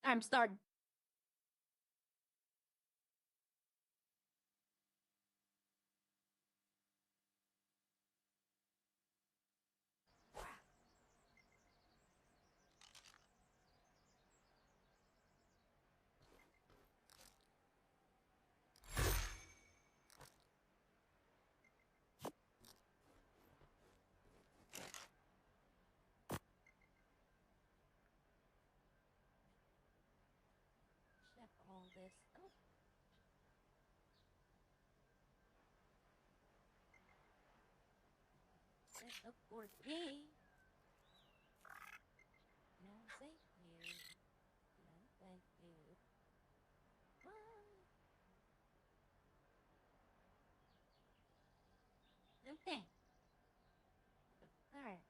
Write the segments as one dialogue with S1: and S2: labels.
S1: I'm starting. Check all this. Oh. Of course, me. No, thank you. No, thank you. Okay. All right.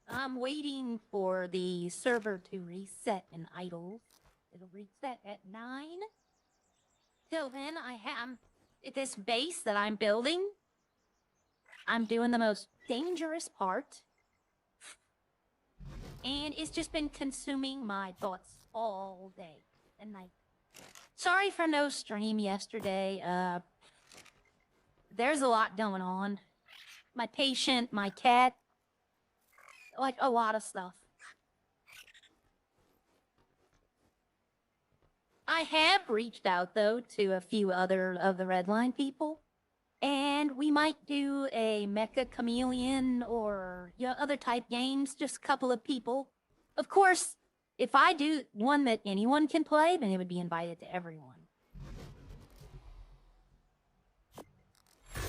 S1: I'm waiting for the server to reset in idle. It'll reset at 9. Till then, I have this base that I'm building. I'm doing the most dangerous part. And it's just been consuming my thoughts all day and night. Sorry for no stream yesterday. There's a lot going on. My patient, my cat, like a lot of stuff. I have reached out, though, to a few other of the Redline people. And we might do a Mecha Chameleon or other type games, just a couple of people. Of course, if I do one that anyone can play, then it would be invited to everyone.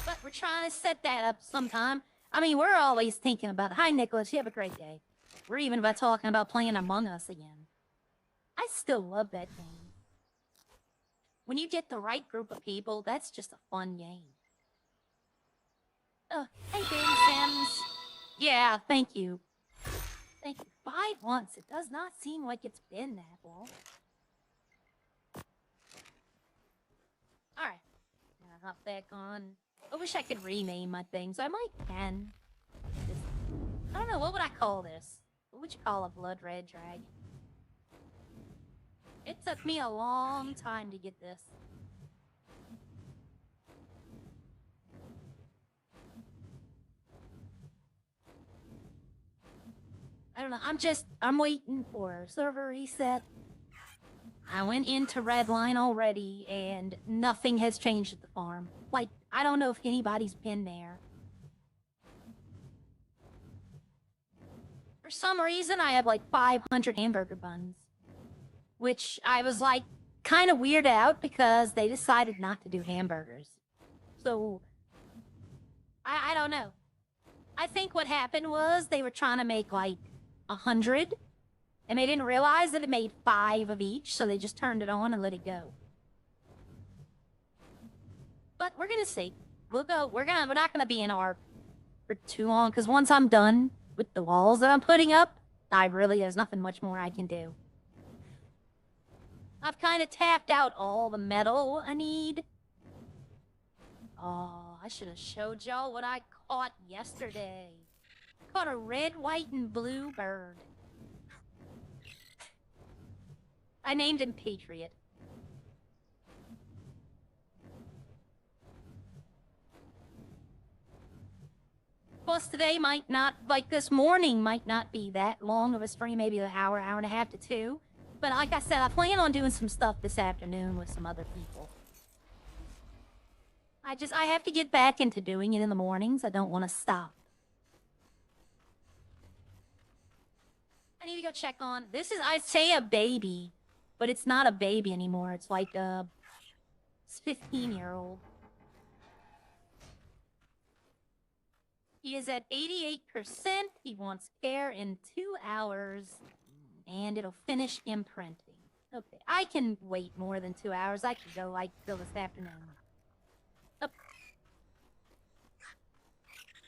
S1: But we're trying to set that up sometime. I mean, we're always thinking about, hi, Nicholas, you have a great day. We're even about talking about playing Among Us again. I still love that game. When you get the right group of people, that's just a fun game. Hey, Baby Sims. Yeah, thank you. Thank you. 5 months. It does not seem like it's been that long. Alright. Gonna hop back on. I wish I could rename my things. I might can. I don't know, what would I call this? What would you call a blood red drag? It took me a long time to get this. I don't know, I'm waiting for a server reset. I went into Redline already, and nothing has changed at the farm. Like, I don't know if anybody's been there. For some reason, I have like 500 hamburger buns. Which I was like, kind of weirded out because they decided not to do hamburgers. So, I don't know. I think what happened was they were trying to make like 100, and they didn't realize that it made 5 of each, so they just turned it on and let it go. But we're gonna see. We're not gonna be in ARP for too long, because once I'm done with the walls that I'm putting up, there's nothing much more I can do. I've kind of tapped out all the metal I need. Oh, I should have showed y'all what I caught yesterday. I caught a red, white, and blue bird. I named him Patriot. Plus today might not, like this morning, might not be that long of a stream, maybe an hour, hour and a half to 2. But like I said, I plan on doing some stuff this afternoon with some other people. I have to get back into doing it in the mornings. I don't want to stop. I need to go check on, I'd say a baby, but it's not a baby anymore. It's like a 15-year-old. He is at 88%. He wants care in 2 hours, and it'll finish imprinting. Okay, I can wait more than 2 hours. I could go, till this afternoon. Oh.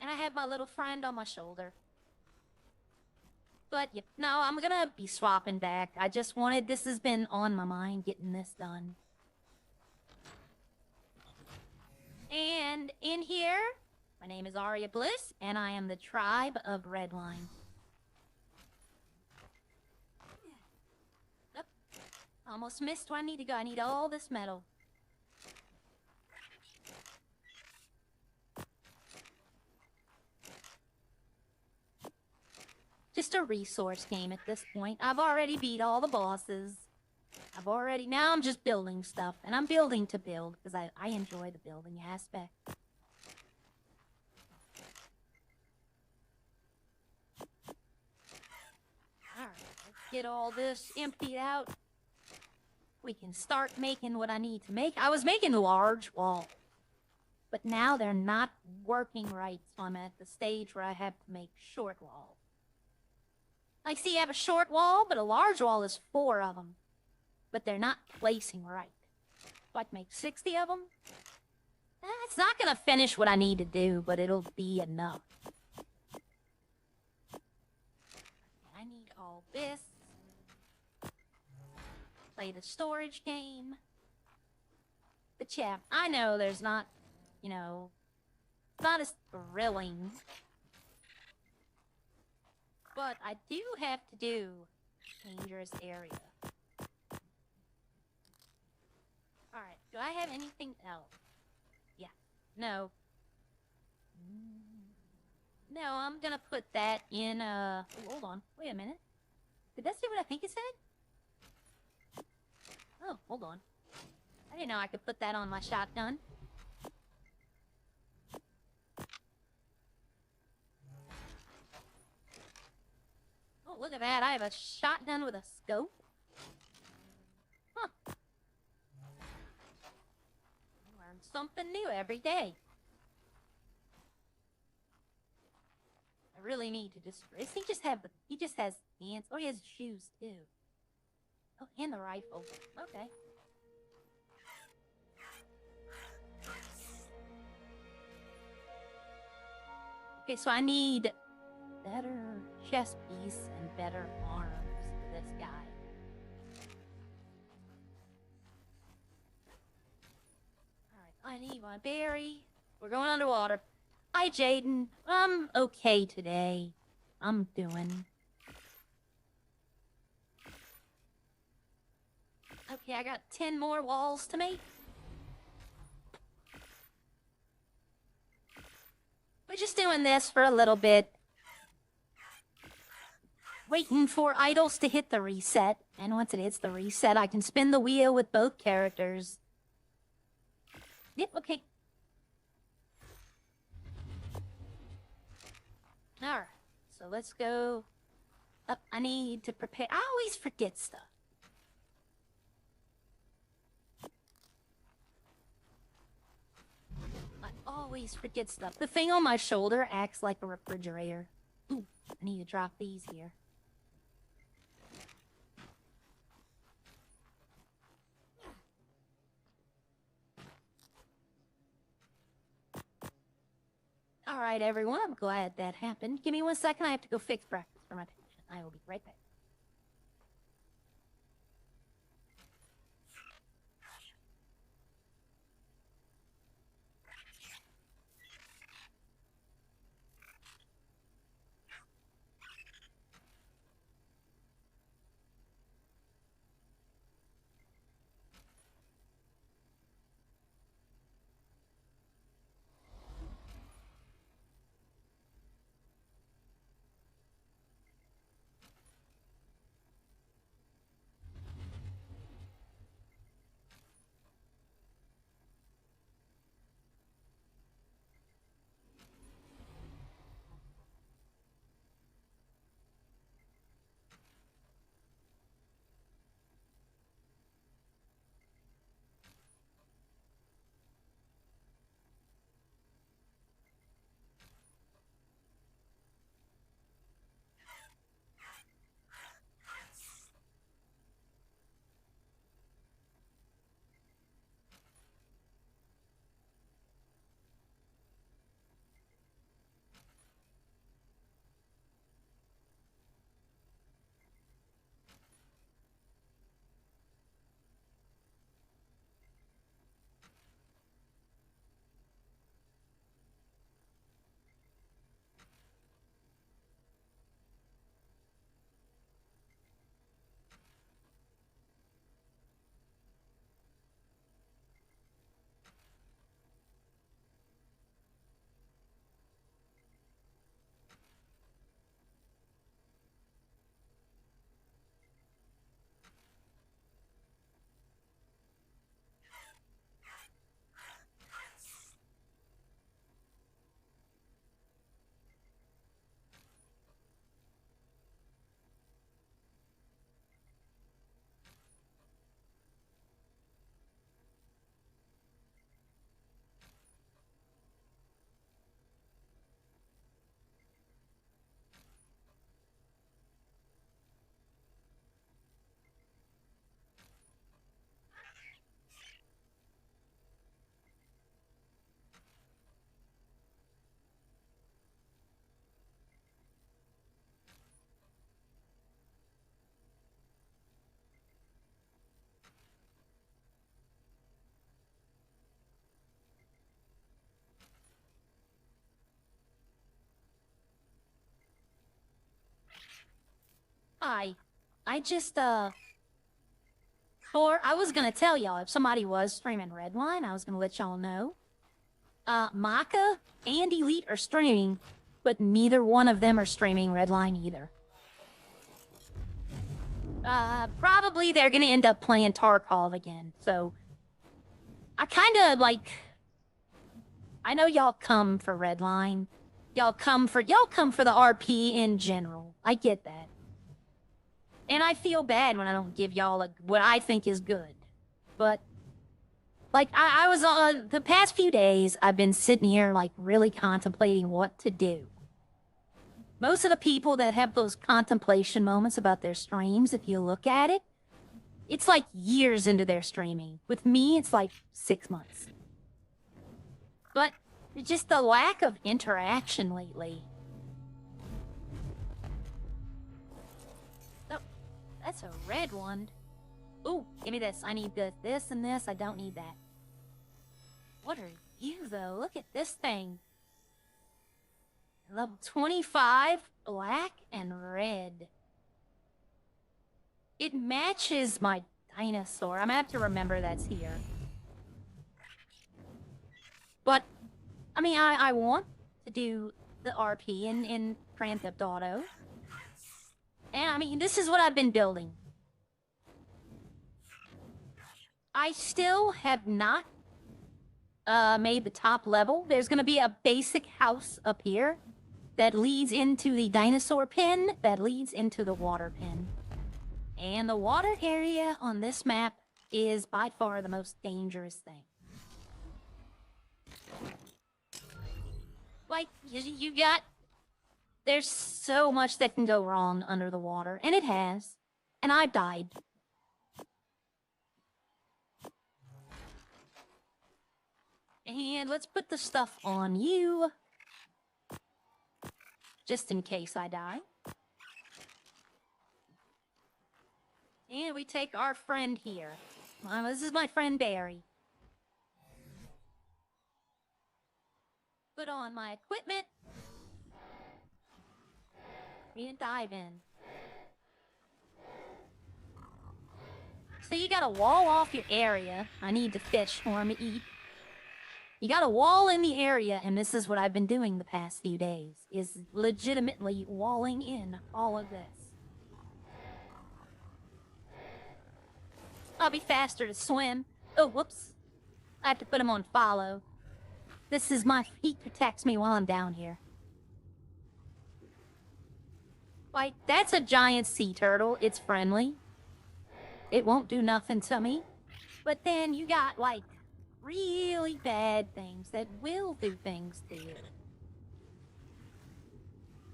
S1: And I have my little friend on my shoulder. But, yeah, no, I'm gonna be swapping back. This has been on my mind, getting this done. And in here, My name is Aria Bliss, and I am the tribe of Redline. Yep. Almost missed where I need to go. I need all this metal. Just a resource game at this point. I've already beat all the bosses. Now I'm just building stuff. And I'm building to build, because I enjoy the building aspect. Alright, let's get all this emptied out. We can start making what I need to make. I was making large walls. But now they're not working right, so I'm at the stage where I have to make short walls. Like, see, you have a short wall, but a large wall is 4 of them. But they're not placing right. So I can make 60 of them. It's not going to finish what I need to do, but it'll be enough. I need all this. Play the storage game. But yeah, I know there's not, you know, it's not as thrilling. But I do have to do dangerous area. Alright, do I have anything else? Yeah. No. No, I'm gonna put that in, oh, hold on. Wait a minute. Did that say what I think it said? Oh, hold on. I didn't know I could put that on my shotgun. Oh, look at that. I have a shotgun with a scope. Huh. Learn something new every day. I really need to just... Does he just have the... He just has hands. Oh, he has shoes, too. Oh, and the rifle. Okay. Okay, so I need better chest piece and better arms for this guy. Alright, I need my berry. We're going underwater. Hi, Jaden. I'm okay today. I'm doing. Okay, I got 10 more walls to make. We're just doing this for a little bit. Waiting for idols to hit the reset. And once it hits the reset, I can spin the wheel with both characters. Yep, okay. Alright, so let's go up. I need to prepare. I always forget stuff. I always forget stuff. The thing on my shoulder acts like a refrigerator. Ooh, I need to drop these here. Alright, everyone, I'm glad that happened. Give me 1 second, I have to go fix breakfast for my patient. I will be right back. I just, I was gonna tell y'all, if somebody was streaming Redline, I was gonna let y'all know. Maka and Elite are streaming, but neither one of them are streaming Redline either. Probably they're gonna end up playing Tarkov again, so... I kinda, like... I know y'all come for Redline. Y'all come for the RP in general. I get that. And I feel bad when I don't give y'all what I think is good. But... like, I was, the past few days, I've been sitting here, like, really contemplating what to do. Most of the people that have those contemplation moments about their streams, if you look at it, it's like years into their streaming. With me, it's like 6 months. But just the lack of interaction lately. Oh, that's a red one. Ooh, give me this. I need this and this. I don't need that. What are you, though? Look at this thing. Level 25, black and red. It matches my dinosaur. I'm gonna have to remember that's here. But, I mean, I want to do the RP in Grand Theft Auto. And, I mean, this is what I've been building. I still have not made the top level. There's gonna be a basic house up here that leads into the dinosaur pen, that leads into the water pen. And the water area on this map is by far the most dangerous thing. Like, you got... there's so much that can go wrong under the water, and it has. And I've died. And let's put the stuff on you. Just in case I die. And we take our friend here. This is my friend Barry. Put on my equipment. And dive in. So you gotta wall off your area. I need to fish for him to eat. You got a wall in the area, and this is what I've been doing the past few days, is legitimately walling in all of this. I'll be faster to swim. Oh, whoops. I have to put him on follow. This is he protects me while I'm down here. Like, that's a giant sea turtle. It's friendly. It won't do nothing to me. But then you got, like, really bad things that will do things to you.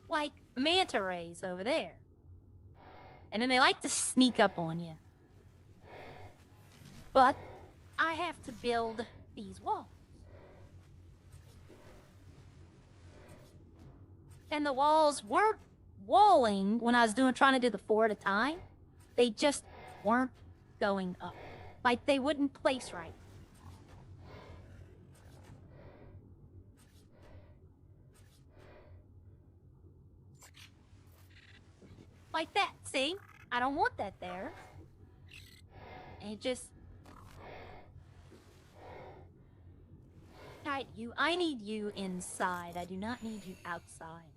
S1: Like manta rays over there. And then they like to sneak up on you. But I have to build these walls. And the walls weren't walling when I was trying to do the 4 at a time. They just weren't going up. Like they wouldn't place right. Like that, see? I don't want that there. And just... Alright, I need you inside. I do not need you outside.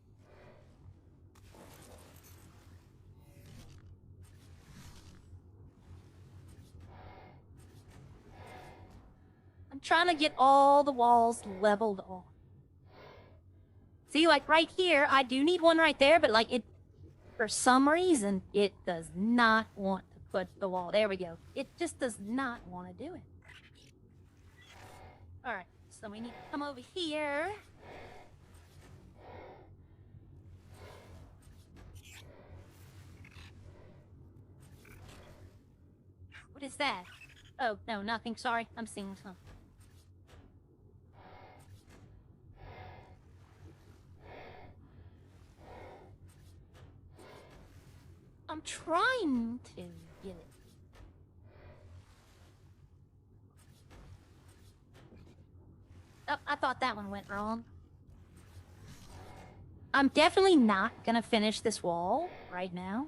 S1: I'm trying to get all the walls leveled off. See, like right here, I do need one right there, but like it... For some reason, it does not want to put the wall. There we go. It just does not want to do it. Alright, so we need to come over here. What is that? Oh, no, nothing. Sorry, I'm seeing something. I'm trying to get it. Oh, I thought that one went wrong. I'm definitely not gonna finish this wall right now.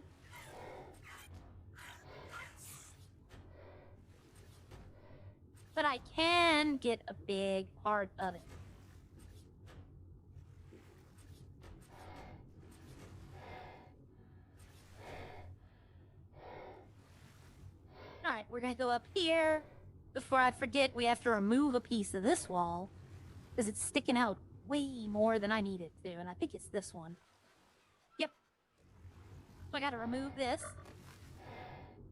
S1: But I can get a big part of it. Alright, we're gonna go up here. Before I forget, we have to remove a piece of this wall. Because it's sticking out way more than I need it to. And I think it's this one. Yep. So I gotta remove this.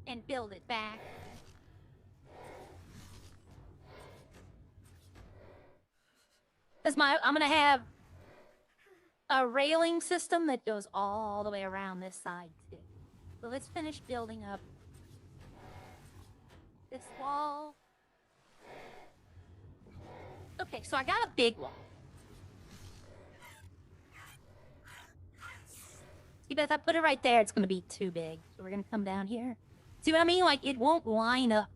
S1: And build it back. Because I'm gonna have a railing system that goes all the way around this side too. So let's finish building up this wall. Okay, so I got a big wall. See, but if I put it right there, it's gonna be too big. So we're gonna come down here. See what I mean? Like, it won't line up.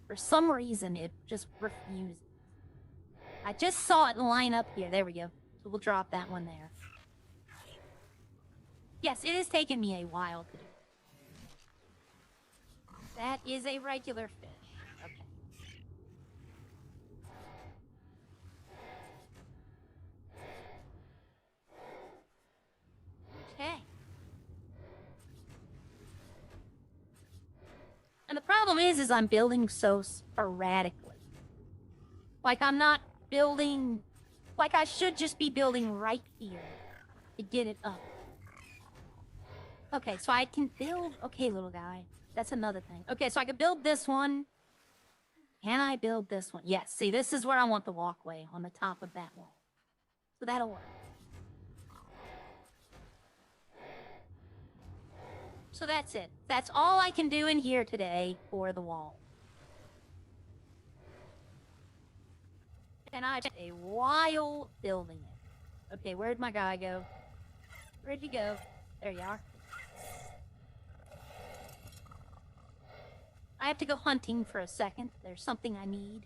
S1: For some reason, it just refuses. I just saw it line up here. There we go. So we'll drop that one there. Yes, it has taken me a while to do. That is a regular fish. Okay. Okay. And the problem is I'm building so sporadically. Like, I'm not building... Like, I should just be building right here to get it up. Okay, so I can build... Okay, little guy. That's another thing. Okay, so I can build this one. Can I build this one? Yes, see, this is where I want the walkway, on the top of that wall. So that'll work. So that's it. That's all I can do in here today for the wall. And I spent a while building it. Okay, where'd my guy go? Where'd you go? There you are. I have to go hunting for a second. There's something I need.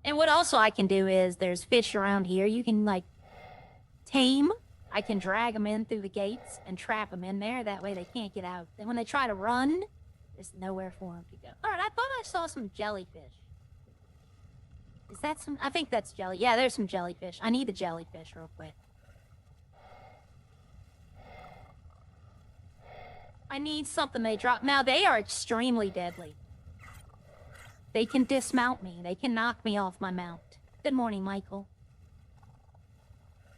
S1: And what also I can do is, there's fish around here. You can, like, tame. I can drag them in through the gates and trap them in there. That way they can't get out. Then when they try to run, there's nowhere for them to go. Alright, I thought I saw some jellyfish. Is that some... I think that's jelly. Yeah, there's some jellyfish. I need the jellyfish real quick. I need something they drop. Now, they are extremely deadly. They can dismount me. They can knock me off my mount. Good morning, Michael.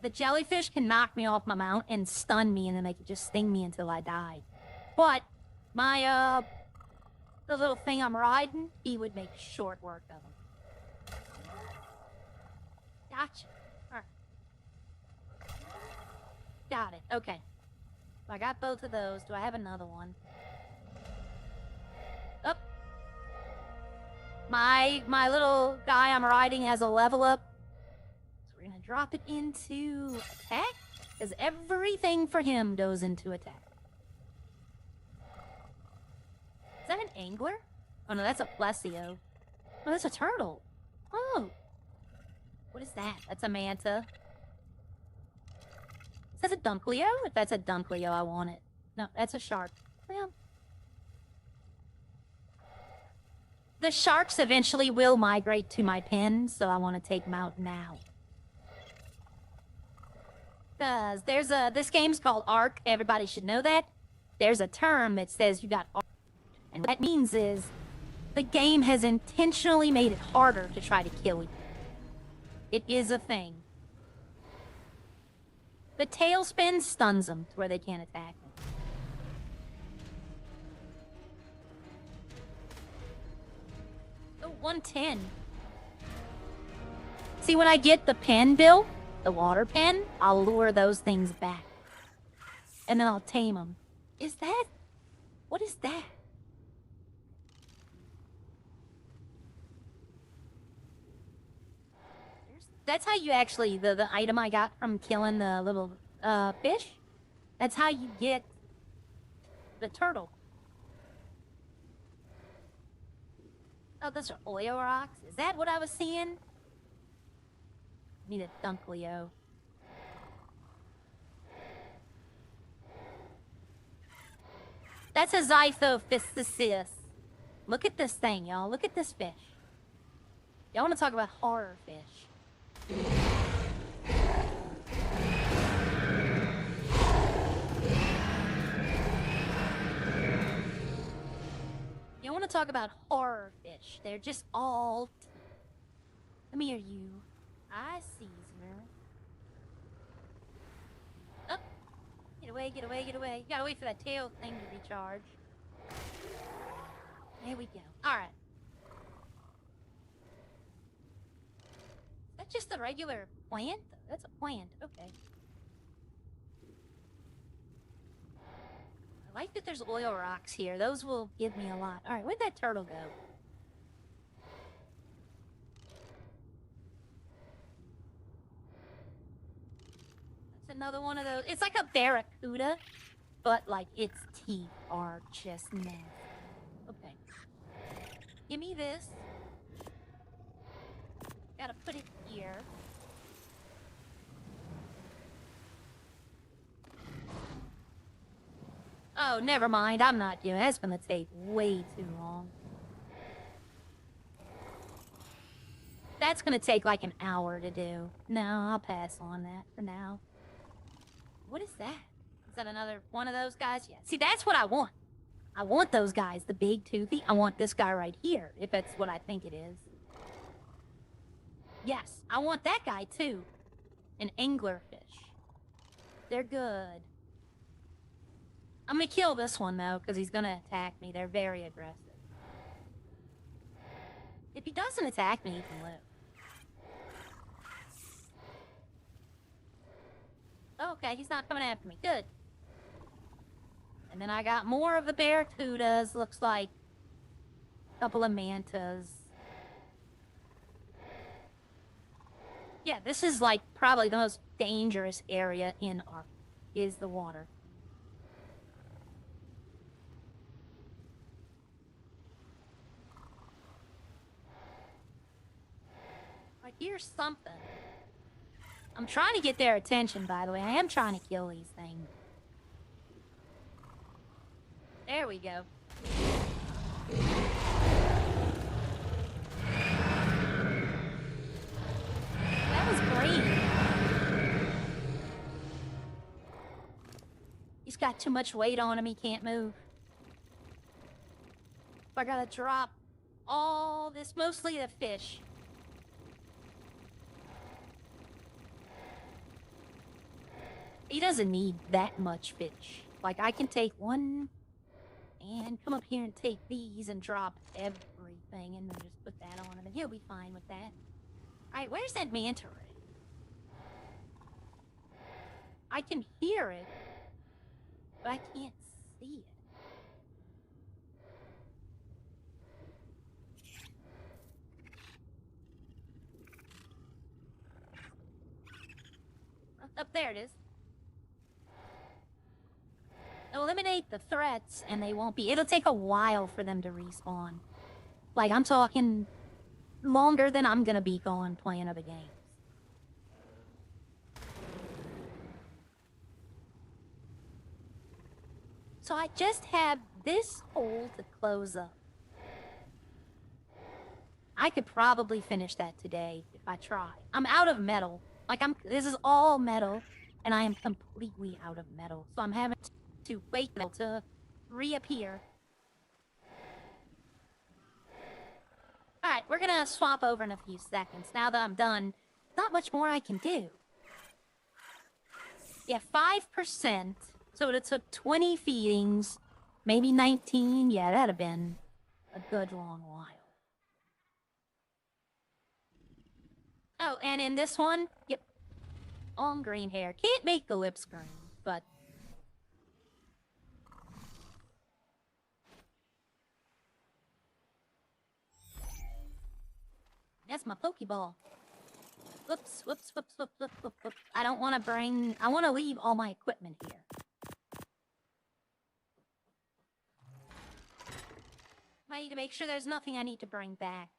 S1: The jellyfish can knock me off my mount and stun me, and then they can just sting me until I die. But my, the little thing I'm riding, he would make short work of them. Gotcha. Alright. Got it. Okay. I got both of those. Do I have another one? Oh. My little guy I'm riding has a level up. So we're gonna drop it into attack, because everything for him goes into attack. Is that an angler? Oh no, that's a plesio. Oh, that's a turtle. Oh. What is that? That's a manta. Is that a Dunkleo? If that's a Dunkleo, I want it. No, that's a shark. Well, the sharks eventually will migrate to my pen, so I want to take them out now. Because there's this game's called Ark. Everybody should know that. There's a term that says you got Ark. And what that means is the game has intentionally made it harder to try to kill you. It is a thing. The tailspin stuns them to where they can't attack me. Oh, 110. See, when I get the pen built, the water pen, I'll lure those things back. And then I'll tame them. Is that... What is that? That's how you actually... The item I got from killing the little fish. That's how you get the turtle. Oh, those are Oyo rocks. Is that what I was seeing? Need a Dunkleo. That's a Zythophysis. Look at this thing, y'all. Look at this fish. Y'all want to talk about horror fish? You want to talk about horror fish? They're just all... Come here, you. I see you. Oh. Get away, get away, get away. You gotta wait for that tail thing to recharge. There we go. Alright. Is that just a regular plant? That's a plant. Okay. I like that there's oil rocks here. Those will give me a lot. Alright, where'd that turtle go? That's another one of those. It's like a barracuda, but like its teeth are just nasty. Okay. Give me this. Gotta put it here. Oh, never mind. I'm not doing it. That's gonna take way too long. That's gonna take like an hour to do. No, I'll pass on that for now. What is that? Is that another one of those guys? Yeah. See, that's what I want. I want those guys, the big toothy. I want this guy right here, if that's what I think it is. Yes, I want that guy too. An anglerfish. They're good. I'm gonna kill this one though, because he's gonna attack me. They're very aggressive. If he doesn't attack me, he can live. Okay, he's not coming after me. Good. And then I got more of the barracudas. Looks like a couple of mantas. Yeah, this is like probably the most dangerous area in our... is the water. I hear something. I'm trying to get their attention, by the way. I am trying to kill these things. There we go. That was great. He's got too much weight on him. He can't move. I gotta drop all this, mostly the fish. He doesn't need that much fish. Like, I can take one and come up here and take these and drop everything and then just put that on him, and he'll be fine with that. Alright, where's that manta ray? I can hear it, but I can't see it. Up there it is. Eliminate the threats and they won't be. It'll take a while for them to respawn. Like, I'm talking longer than I'm gonna be gone playing other games. So I just have this hole to close up. I could probably finish that today if I try. I'm out of metal. Like, this is all metal, and I am completely out of metal. So I'm having to wait to reappear. Alright, we're gonna swap over in a few seconds. Now that I'm done, not much more I can do. Yeah, 5%. So it took 20 feedings, maybe 19. Yeah, that'd have been a good long while. Oh, and in this one, yep, on green hair. Can't make the lips green, but... That's my Pokeball. Whoops, whoops, whoops, whoops, whoops, whoops, whoops. I don't want to bring... I want to leave all my equipment here. I need to make sure there's nothing I need to bring back.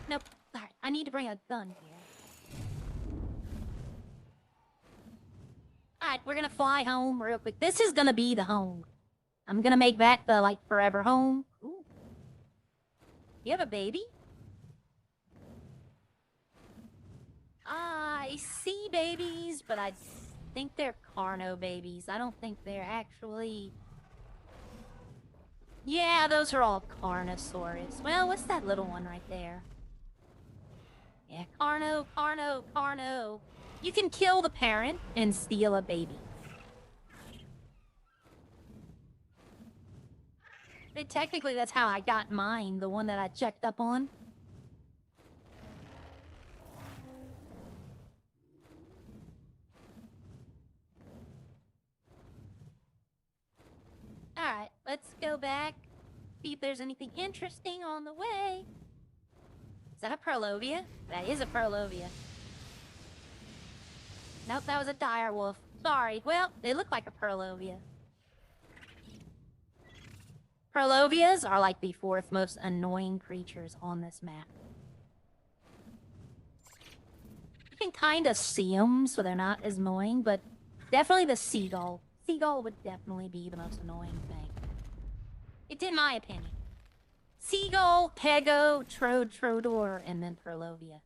S1: Nope. Alright, I need to bring a gun here. Alright, we're gonna fly home real quick. This is gonna be the home. I'm gonna make that the, like, forever home. Ooh. You have a baby? I see babies, but I think they're Carno babies. I don't think they're actually... Yeah, those are all Carnosaurus. Well, what's that little one right there? Yeah, Carno, Carno, Carno. You can kill the parent and steal a baby. But technically, that's how I got mine, the one that I checked up on. Alright, let's go back. See if there's anything interesting on the way. Is that a Prolovia? That is a Prolovia. Nope, that was a dire wolf. Sorry. Well, they look like a Prolovia. Prolovias are like the 4th most annoying creatures on this map. You can kind of see them, so they're not as annoying, but definitely the seagull. Seagull would definitely be the most annoying thing. It's in my opinion. Seagull, Pego, Trodor, and then Prolovia.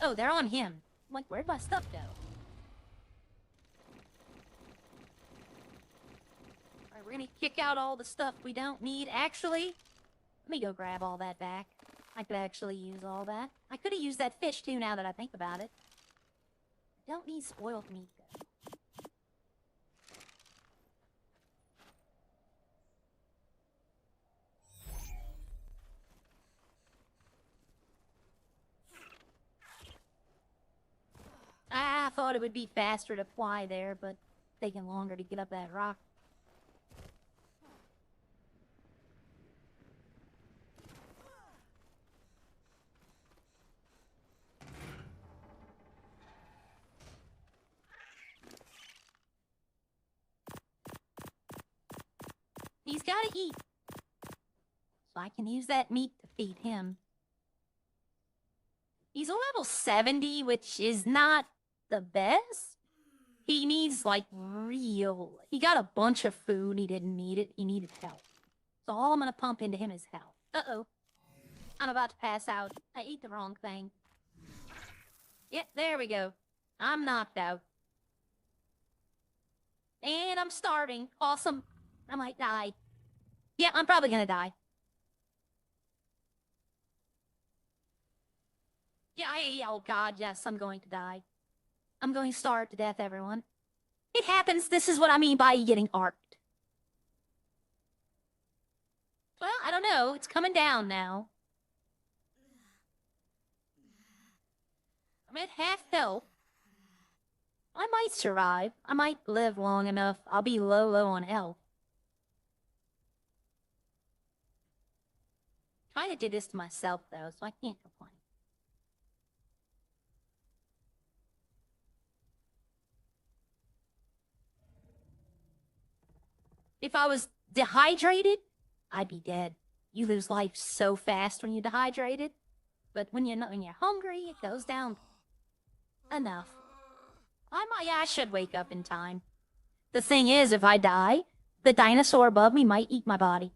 S1: Oh, they're on him. I'm like, where'd my stuff go? Alright, we're gonna kick out all the stuff we don't need. Actually, let me go grab all that back. I could actually use all that. I could have used that fish too, now that I think about it. I don't need spoiled meat, though. I thought it would be faster to fly there, but taking longer to get up that rock. He's gotta eat. So I can use that meat to feed him. He's a level 70, which is not the best. He needs, like, real... He got a bunch of food. He didn't need it. He needed health. So all I'm gonna pump into him is health. Uh-oh. I'm about to pass out. I ate the wrong thing. Yeah, there we go. I'm knocked out. And I'm starving. Awesome. I might die. Yeah, I'm probably gonna die. Yeah, oh god, yes, I'm going to die. I'm going to starve to death, everyone. It happens. This is what I mean by getting arced. Well, I don't know. It's coming down now. I'm at half health. I might survive. I might live long enough. I'll be low on health. Trying to do this to myself, though, so I can't complain. If I was dehydrated, I'd be dead. You lose life so fast when you're dehydrated. But when you're hungry, it goes down enough. I should wake up in time. The thing is, if I die, the dinosaur above me might eat my body.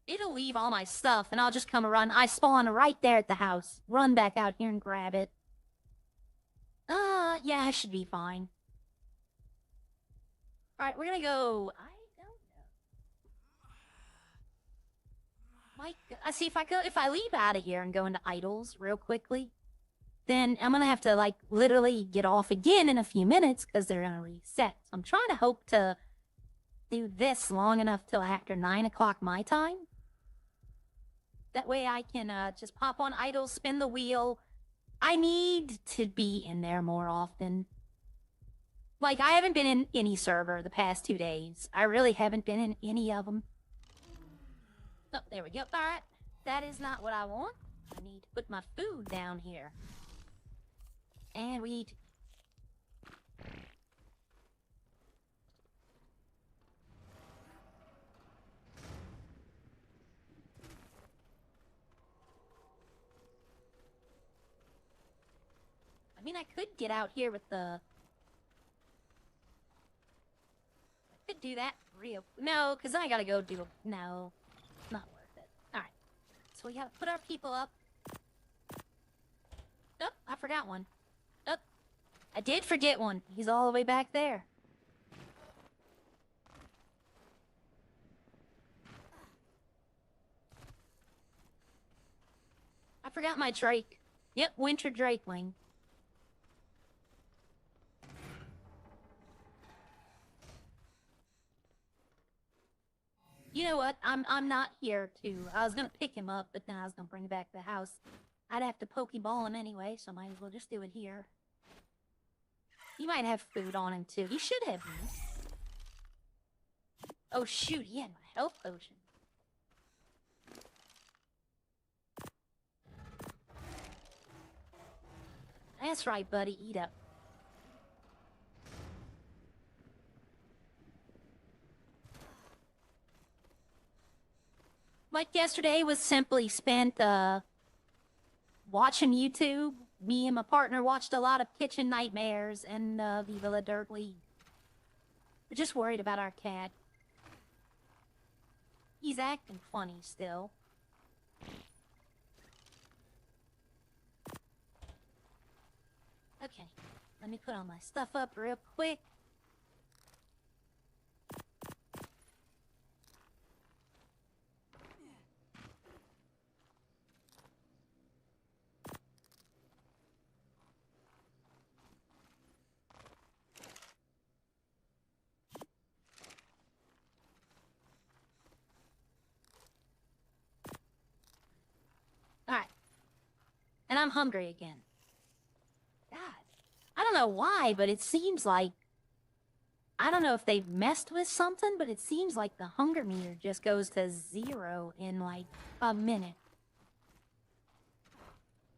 S1: It'll leave all my stuff, and I'll just come run. I spawn right there at the house. Run back out here and grab it. Yeah, I should be fine. Alright, we're gonna go... I don't know. I see, if I leave out of here and go into idols real quickly, then I'm gonna have to, like, literally get off again in a few minutes, because they're gonna reset. So I'm trying to hope to do this long enough till after 9 o'clock my time. That way I can just pop on idols, spin the wheel. I need to be in there more often. Like, I haven't been in any server the past 2 days. I really haven't been in any of them. Oh, there we go. Alright. That is not what I want. I need to put my food down here. And we need to... I mean, I could get out here with the... do that real... No, because I gotta go do... No. Not worth it. Alright. So we gotta put our people up. Oh, I forgot one. Oh, I did forget one. He's all the way back there. I forgot my drake. Yep, winter drakeling. You know what? I'm not here to... I was gonna pick him up, but then I was gonna bring him back to the house. I'd have to pokeball him anyway, so might as well just do it here. He might have food on him too. He should have meat. Oh shoot, he had my health potion. That's right, buddy. Eat up. Like yesterday was simply spent, watching YouTube. Me and my partner watched a lot of Kitchen Nightmares and, Viva La Dirt League. We're just worried about our cat. He's acting funny still. Okay, let me put all my stuff up real quick. Alright. And I'm hungry again. God. I don't know why, but it seems like... I don't know if they've messed with something, but it seems like the hunger meter just goes to 0 in, like, a minute.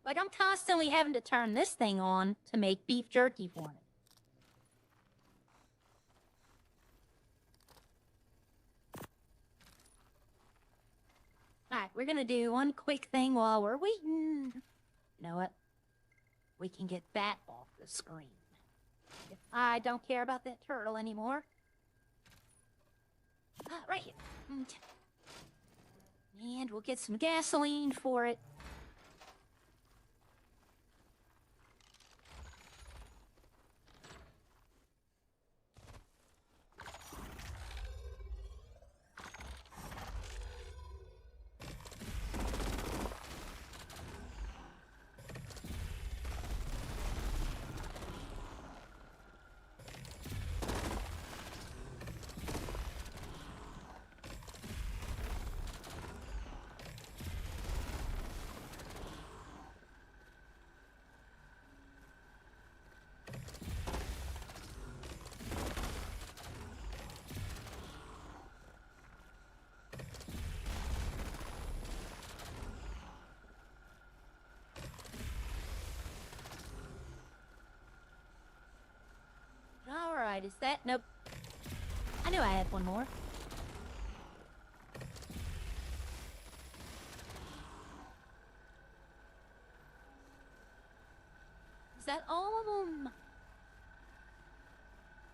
S1: Like, I'm constantly having to turn this thing on to make beef jerky for me. Alright, we're gonna do one quick thing while we're waiting. You know what? We can get that off the screen. If I don't care about that turtle anymore. Right here. And we'll get some gasoline for it. Alright, is that... Nope. I knew I had one more. Is that all of them?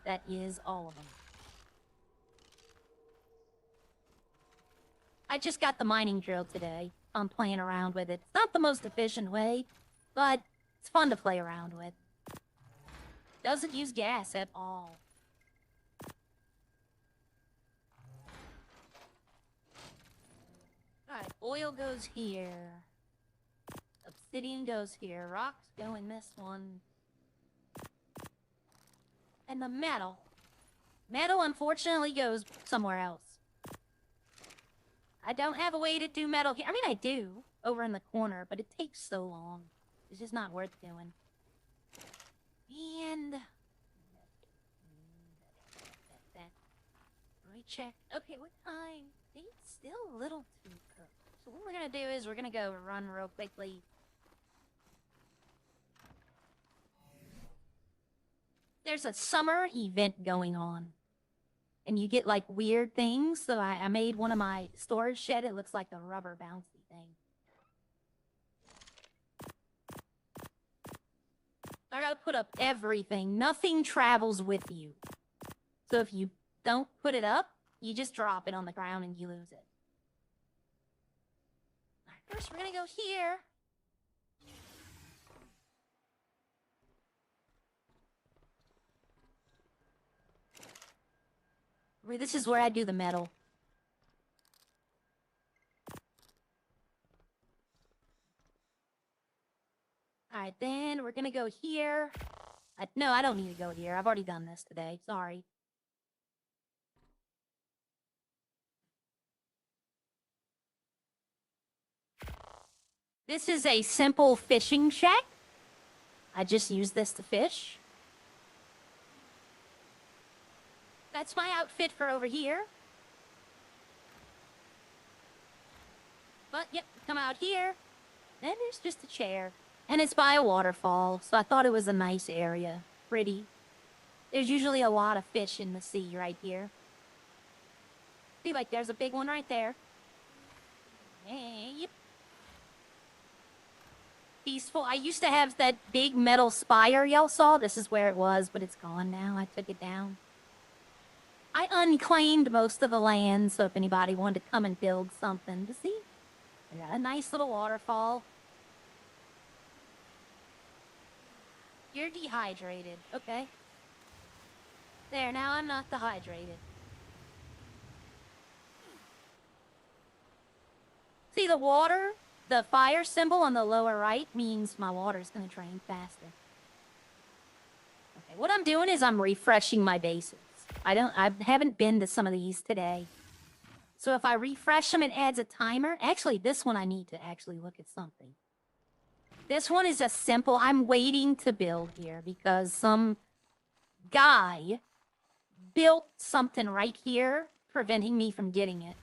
S1: That is all of them. I just got the mining drill today. I'm playing around with it. It's not the most efficient way, but it's fun to play around with. Doesn't use gas at all. Alright, oil goes here. Obsidian goes here. Rocks go in this one. And the metal. Metal, unfortunately, goes somewhere else. I don't have a way to do metal here. I mean, I do, over in the corner, but it takes so long. It's just not worth doing. And... recheck. Okay, what time? It's still a little too cooked. So what we're gonna do is we're gonna go run real quickly. There's a summer event going on. And you get, like, weird things. So I made one of my storage shed. It looks like a rubber bouncy thing. I gotta put up everything. Nothing travels with you. So if you don't put it up. You just drop it on the ground and you lose it. All right, first, we're gonna go here. This is where I do the metal. Alright, then we're gonna go here. No, I don't need to go here. I've already done this today. Sorry. This is a simple fishing shack. I just use this to fish. That's my outfit for over here. But, yep, come out here. Then there's just a chair. And it's by a waterfall, so I thought it was a nice area. Pretty. There's usually a lot of fish in the sea right here. See, like, there's a big one right there. Hey, yep. Peaceful. I used to have that big metal spire y'all saw. This is where it was, but it's gone now. I took it down. I unclaimed most of the land, so if anybody wanted to come and build something, to see, I got a nice little waterfall. You're dehydrated. Okay. There, now I'm not dehydrated. See the water? The fire symbol on the lower right means my water's gonna drain faster. Okay, what I'm doing is I'm refreshing my bases. I haven't been to some of these today. So if I refresh them, it adds a timer. Actually, this one I need to actually look at something. This one is just simple. I'm waiting to build here because some guy built something right here, preventing me from getting it.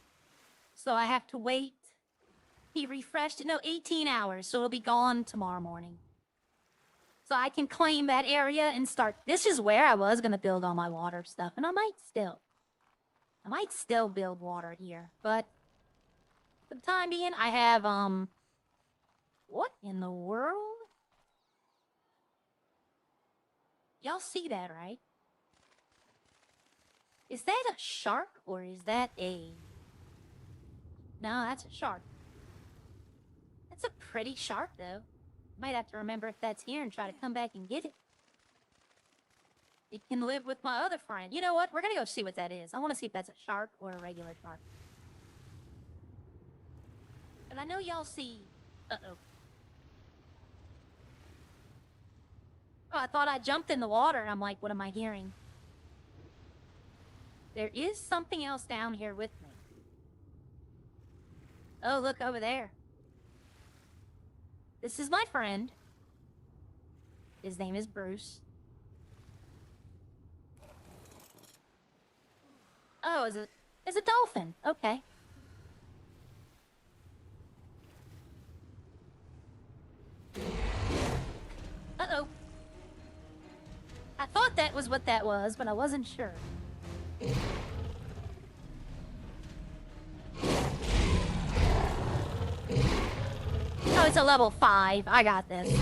S1: So I have to wait. He refreshed it. No, 18 hours, so it'll be gone tomorrow morning. So I can claim that area and start. This is where I was going to build all my water stuff, and I might still build water here, but for the time being, I have, what in the world? Y'all see that, right? Is that a shark, or is that a... No, that's a shark. That's a pretty shark, though. Might have to remember if that's here and try to come back and get it. It can live with my other friend. You know what? We're gonna go see what that is. I want to see if that's a shark or a regular shark. And I know y'all see... Uh-oh. Oh, I thought I jumped in the water, and I'm like, what am I hearing? There is something else down here with me. Oh, look over there. This is my friend. His name is Bruce. Oh, it's a dolphin. Okay. Uh-oh. I thought that was what that was, but I wasn't sure. Oh, it's a level 5. I got this.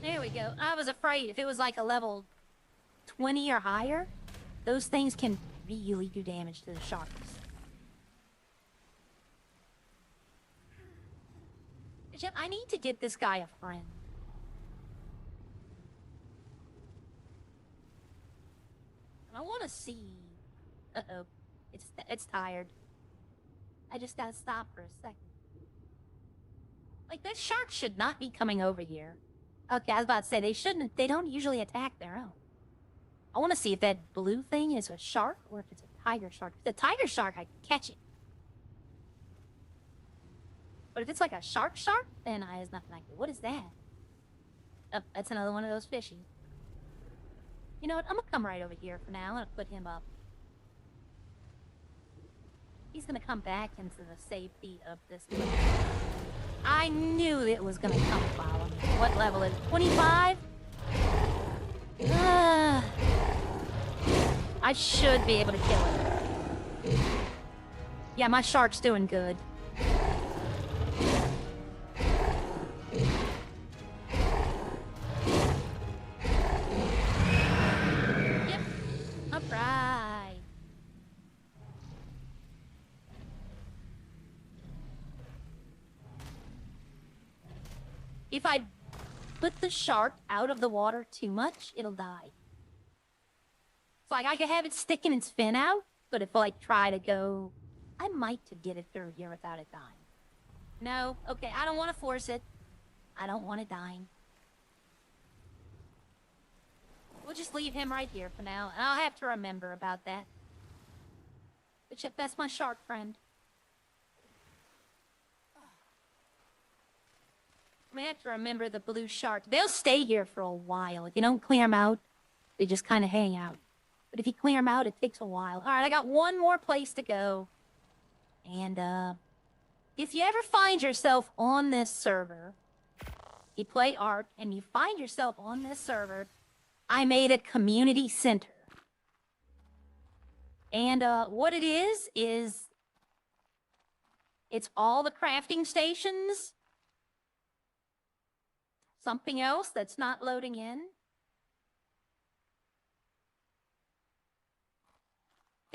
S1: There we go. I was afraid if it was like a level 20 or higher, those things can really do damage to the sharks. I need to get this guy a friend. I want to see... Uh-oh. It's tired. I just gotta stop for a second. Like, that shark should not be coming over here. Okay, I was about to say, they don't usually attack their own. I want to see if that blue thing is a shark or if it's a tiger shark. If it's a tiger shark, I can catch it. But if it's like a shark, then there's nothing I can do. What is that? Oh, that's another one of those fishies. You know what? I'm gonna come right over here for now. I'm gonna put him up. He's gonna come back into the safety of this place. I knew it was gonna come follow me. What level is it? 25? I should be able to kill it. Yeah, my shark's doing good. if I put the shark out of the water too much, it'll die. It's like I could have it sticking its fin out, but if I like try to go, I might to get it through here without it dying. No, okay, I don't want to force it. I don't want it dying. We'll just leave him right here for now, and I'll have to remember about that. But yep, that's my shark friend. I have to remember the blue shark. They'll stay here for a while. If you don't clear them out, they just kind of hang out. But if you clear them out, it takes a while. All right, I got one more place to go. And, if you ever find yourself on this server, you play Ark, and you find yourself on this server, I made a community center. And, what it is it's all the crafting stations. Something else that's not loading in.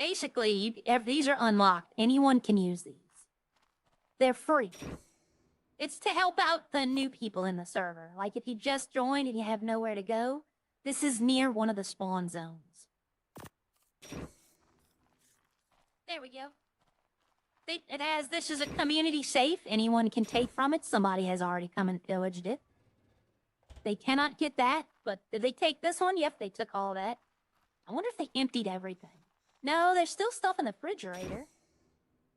S1: Basically, these are unlocked. Anyone can use these. They're free. It's to help out the new people in the server. Like if you just joined and you have nowhere to go, this is near one of the spawn zones. There we go. This is a community safe. Anyone can take from it. Somebody has already come and pillaged it. They cannot get that, but did they take this one? Yep, they took all that. I wonder if they emptied everything. No, there's still stuff in the refrigerator.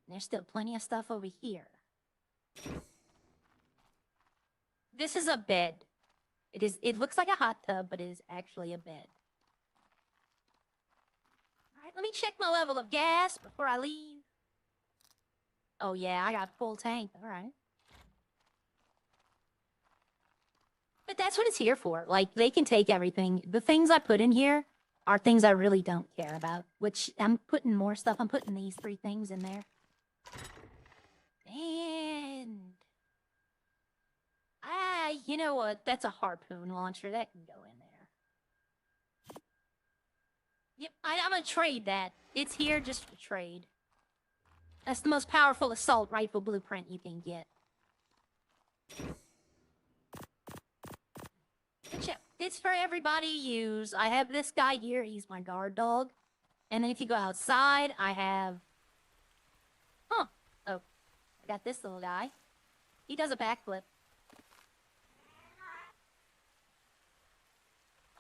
S1: There's still plenty of stuff over here. This is a bed. It looks like a hot tub, but it is actually a bed. Alright, let me check my level of gas before I leave. Oh yeah, I got full tank. Alright. But that's what it's here for. Like, they can take everything. The things I put in here are things I really don't care about. Which, I'm putting more stuff. I'm putting these 3 things in there. And... you know what? That's a harpoon launcher. That can go in there. Yep, I'm gonna trade that. It's here just for trade. That's the most powerful assault rifle blueprint you can get. But yeah, it's for everybody to use. I have this guy here. He's my guard dog. And then if you go outside, I have... Huh. Oh. I got this little guy. He does a backflip.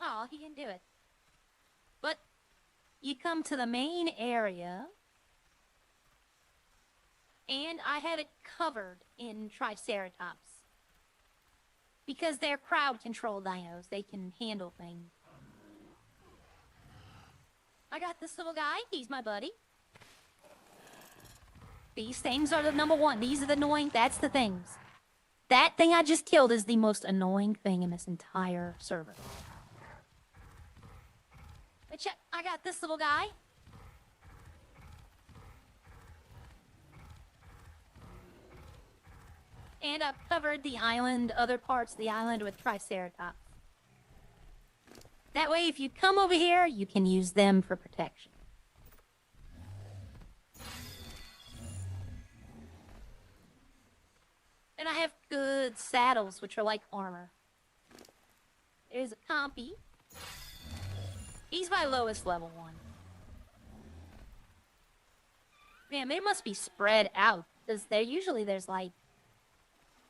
S1: Oh, he can do it. But you come to the main area, and I have it covered in Triceratops. Because they're crowd control dinos, they can handle things. I got this little guy, he's my buddy. These things are the number one. These are the annoying, that's the things. That thing I just killed is the most annoying thing in this entire server. But check, I got this little guy. And I've covered the island, other parts of the island with Triceratops. That way, if you come over here, you can use them for protection. And I have good saddles, which are like armor. There's a compy. He's my lowest level one. Man, they must be spread out. Because there's like...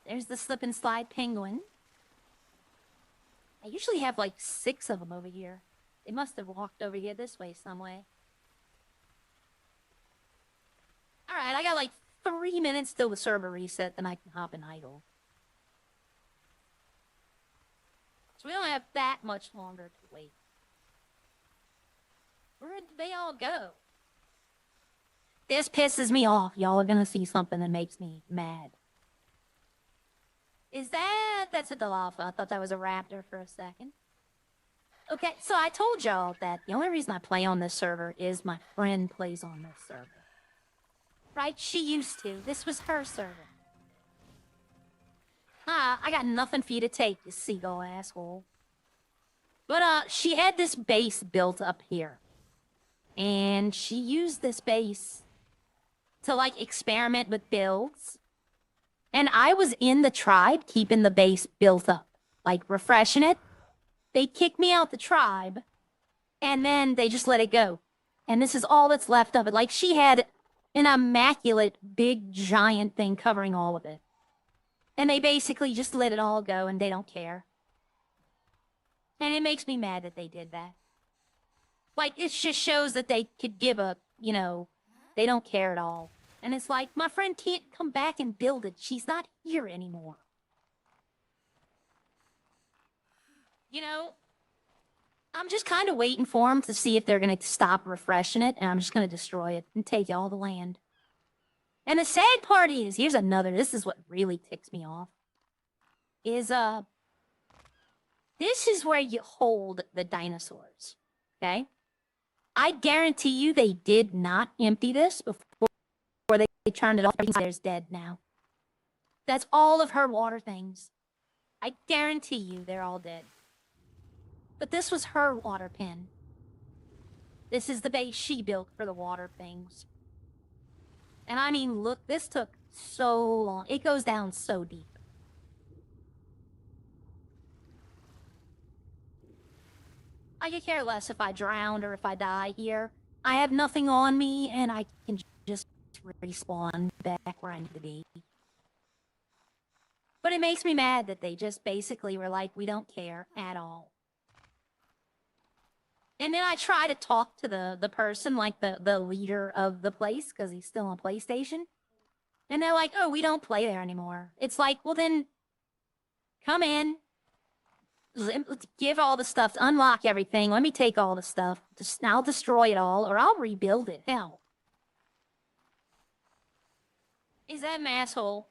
S1: There's the slip and slide penguin. I usually have like 6 of them over here. They must have walked over here this way some way. Alright, I got like 3 minutes till the server reset, then I can hop in idle. So we don't have that much longer to wait. Where did they all go? This pisses me off. Y'all are gonna see something that makes me mad. That's a Dilopha. I thought that was a raptor for a second. Okay, so I told y'all that the only reason I play on this server is my friend plays on this server. Right? She used to. This was her server. I got nothing for you to take, you seagull asshole. But, she had this base built up here. And she used this base to, like, experiment with builds. And I was in the tribe keeping the base built up, like refreshing it. They kicked me out the tribe, and then they just let it go. And this is all that's left of it. Like, she had an immaculate, big, giant thing covering all of it. And they basically just let it all go, and they don't care. And it makes me mad that they did that. Like, it just shows that they could give a, you know, they don't care at all. And it's like, my friend can't come back and build it. She's not here anymore. You know, I'm just kind of waiting for them to see if they're going to stop refreshing it, and I'm just going to destroy it and take all the land. And the sad part is, here's another, this is what really ticks me off, is, this is where you hold the dinosaurs, okay? I guarantee you they did not empty this before they turned it off. There's dead now. That's all of her water things. I guarantee you they're all dead. But this was her water pen. This is the base she built for the water things. And I mean, look, this took so long. It goes down so deep. I could care less if I drowned or if I die here. I have nothing on me, and I can just respawn back where I need to be. But it makes me mad that they just basically were like, we don't care at all. And then I try to talk to the person, like the leader of the place, because he's still on PlayStation. And they're like, oh, we don't play there anymore. It's like, well then, come in. Give all the stuff, unlock everything. Let me take all the stuff. I'll destroy it all, or I'll rebuild it. Hell. Is that an asshole?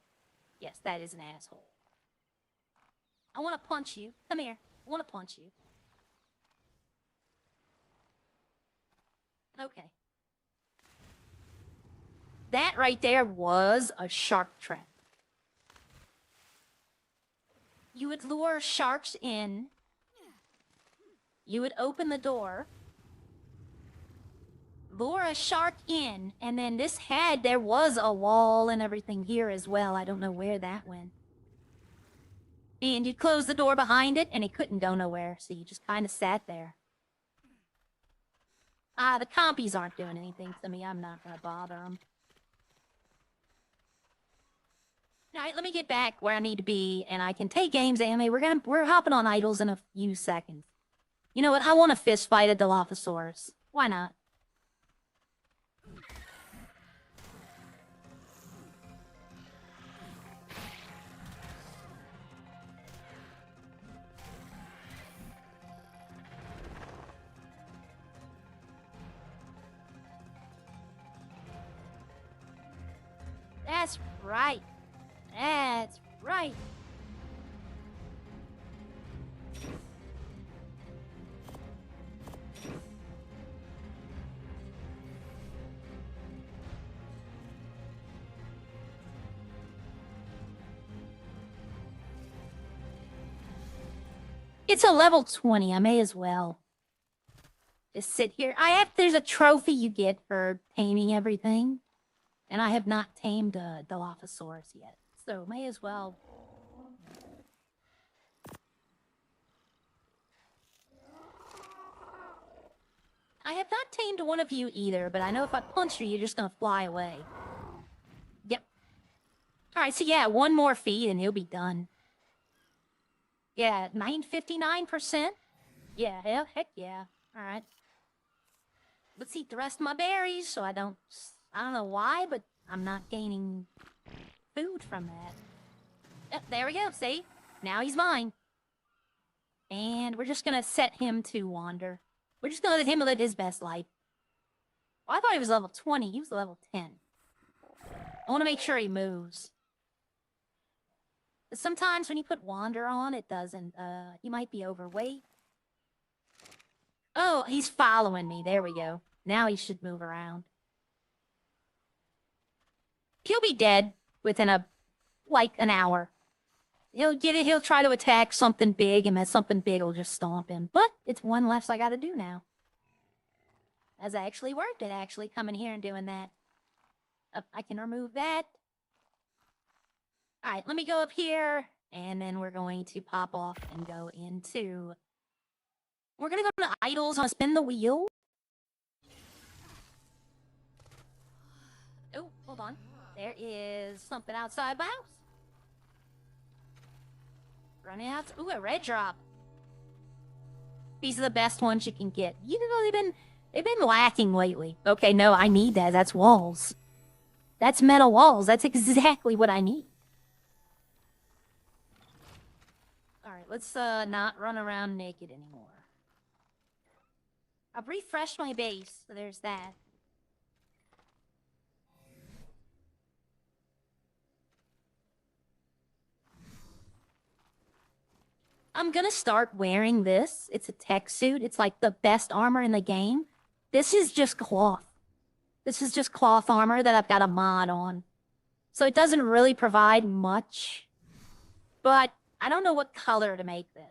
S1: Yes, that is an asshole. I want to punch you. Come here. I want to punch you. Okay. That right there was a shark trap. You would lure sharks in. You would open the door. Lure a shark in. And then there was a wall and everything here as well. I don't know where that went. And you'd close the door behind it, and it couldn't go nowhere. So you just kind of sat there. The compies aren't doing anything to me. I'm not going to bother them. Alright, let me get back where I need to be, and I can take games, anime. We're hopping on idols in a few seconds. You know what? I want to fist fight a Dilophosaurus. Why not? That's right. That's right. It's a level 20. I may as well just sit here. There's a trophy you get for taming everything. And I have not tamed a Dilophosaurus yet. So may as well. I have not tamed one of you either, but I know if I punch you, you're just gonna fly away. Yep. Alright, so yeah, one more feed and he'll be done. Yeah, 959%. Yeah, heck yeah. Alright. Let's eat the rest of my berries so I don't know why, but I'm not gaining food from that. Yep, there we go, see? Now he's mine. And we're just gonna set him to wander. We're just gonna let him live his best life. Well, I thought he was level 20. He was level 10. I want to make sure he moves. But sometimes when you put wander on, it doesn't. He might be overweight. Oh, he's following me. There we go. Now he should move around. He'll be dead within an hour. He'll get it. He'll try to attack something big, and that something big will just stomp him. But it's one less I gotta do now. Has actually worked. It actually coming here and doing that. I can remove that. Alright, let me go up here, and then we're going to pop off and go into... We're gonna go to idols, on spin the wheel. Oh, hold on. There is something outside my house. Running out. Ooh, a red drop. These are the best ones you can get. You know, they've been lacking lately. Okay, no, I need that. That's walls. That's metal walls. That's exactly what I need. Alright, let's not run around naked anymore. I've refreshed my base, so there's that. I'm gonna start wearing this. It's a tech suit. It's like the best armor in the game. This is just cloth. This is just cloth armor that I've got a mod on. So it doesn't really provide much. But I don't know what color to make this.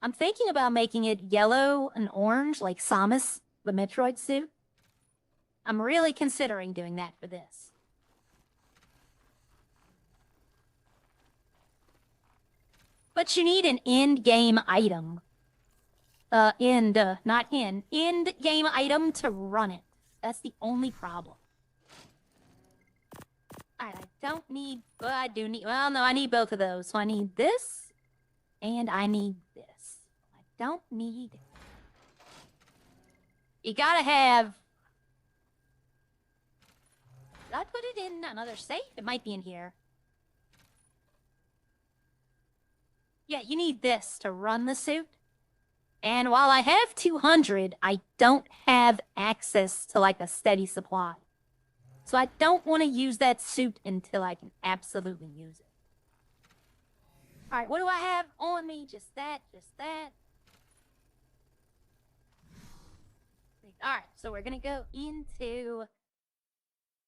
S1: I'm thinking about making it yellow and orange, like Samus, the Metroid suit. I'm really considering doing that for this. But you need an end-game item. Not end-game item to run it. That's the only problem. Alright, I don't need... Well, I do need... Well, no, I need both of those. So I need this, and I need this. I don't need... You gotta have... Did I put it in another safe? It might be in here. Yeah, you need this to run the suit. And while I have 200, I don't have access to, like, a steady supply. So I don't want to use that suit until I can absolutely use it. Alright, what do I have on me? Just that, just that. Alright, so we're gonna go into...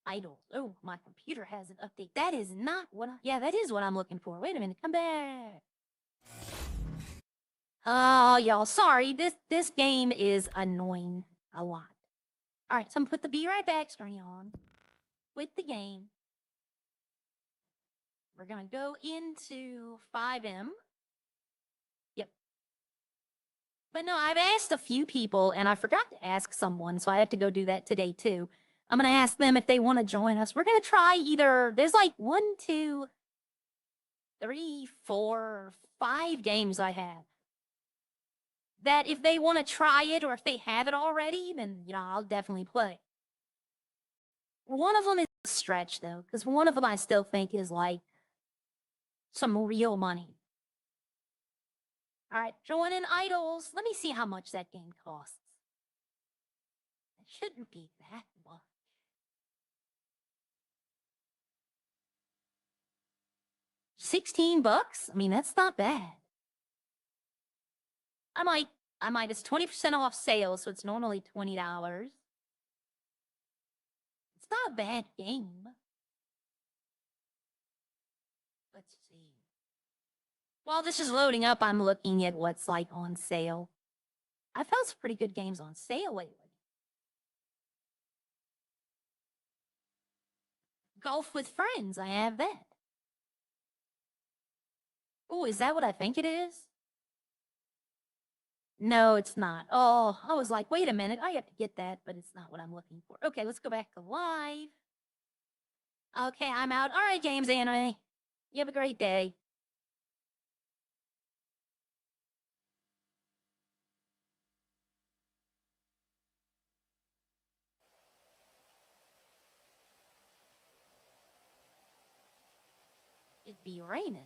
S1: idols. Oh, my computer has an update. That is not what I... Yeah, that is what I'm looking for. Wait a minute, come back. Oh, y'all, sorry. This game is annoying a lot. Alright, so I'm gonna put the Be Right Back screen on with the game. We're gonna go into 5M. Yep. But no, I've asked a few people, and I forgot to ask someone, so I have to go do that today, too. I'm gonna ask them if they want to join us. We're gonna try either... There's like 1, 2, 3, 4, 5 games I have. That if they want to try it, or if they have it already, then, you know, I'll definitely play. One of them is a stretch, though, because one of them I still think is, like, some real money. Alright, join in Idols. Let me see how much that game costs. It shouldn't be that much. $16? I mean, that's not bad. I might, it's 20% off sale, so it's normally $20. It's not a bad game. Let's see. While this is loading up, I'm looking at what's, like, on sale. I found some pretty good games on sale lately. Golf with Friends, I have that. Oh, is that what I think it is? No, it's not. Oh, I was like, wait a minute, I have to get that, but it's not what I'm looking for. Okay, let's go back to live. Okay, I'm out. All right, James Anime. You have a great day. It'd be raining.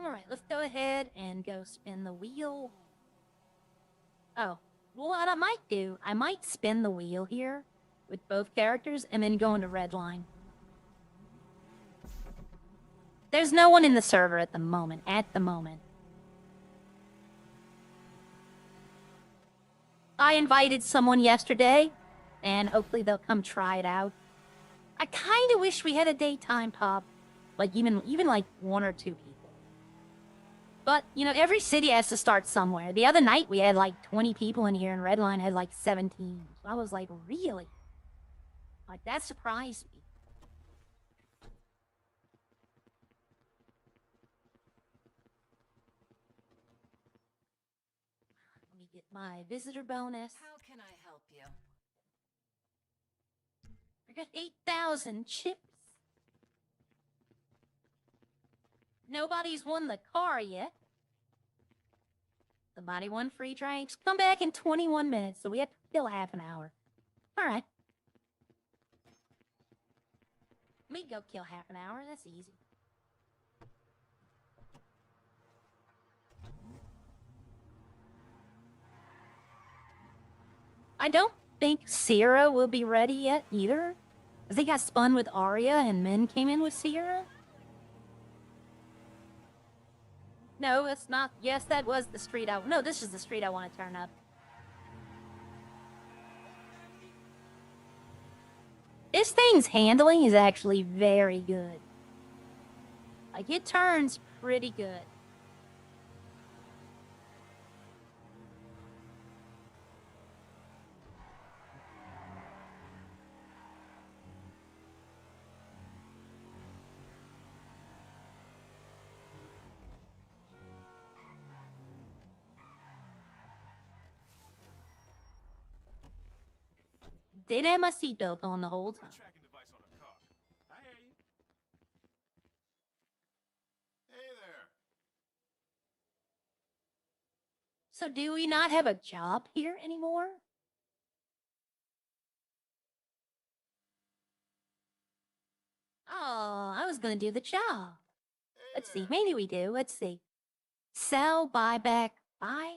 S1: Alright, let's go ahead and go spin the wheel. Oh, well, what I might do, I might spin the wheel here with both characters and then go into Redline. There's no one in the server at the moment. I invited someone yesterday, and hopefully they'll come try it out. I kind of wish we had a daytime pub, like even like 1 or 2 people. But, you know, every city has to start somewhere. The other night we had like 20 people in here, and Redline had like 17. So I was like, really? Like, that surprised me. Let me get my visitor bonus.
S2: How can I help you?
S1: I got 8,000 chips. Nobody's won the car yet. Somebody won free drinks. Come back in 21 minutes, so we have to kill half an hour. All right. We go kill half an hour. That's easy. I don't think Sierra will be ready yet either. I think I spun with Arya and Min came in with Sierra. No, it's not. Yes, that was the street No, this is the street I want to turn up. This thing's handling is actually very good. Like, it turns pretty good. Didn't have my seatbelt on the whole time.
S3: Tracking device on a car. I hear you. Hey there.
S1: So do we not have a job here anymore? Oh, I was gonna do the job. Let's see, maybe we do. Let's see. Sell, buyback, buy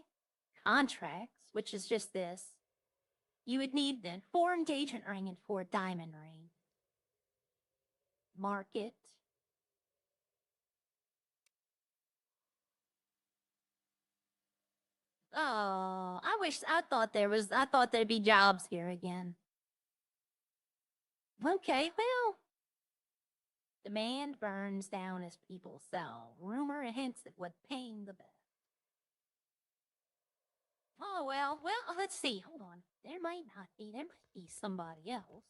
S1: contracts, which is just this. You would need then 4 engagement ring and 4 diamond ring. Market. Oh, I thought there'd be jobs here again. Okay, well. Demand burns down as people sell. Rumor hints at what paying the best. Oh, well, let's see. Hold on. There might be somebody else.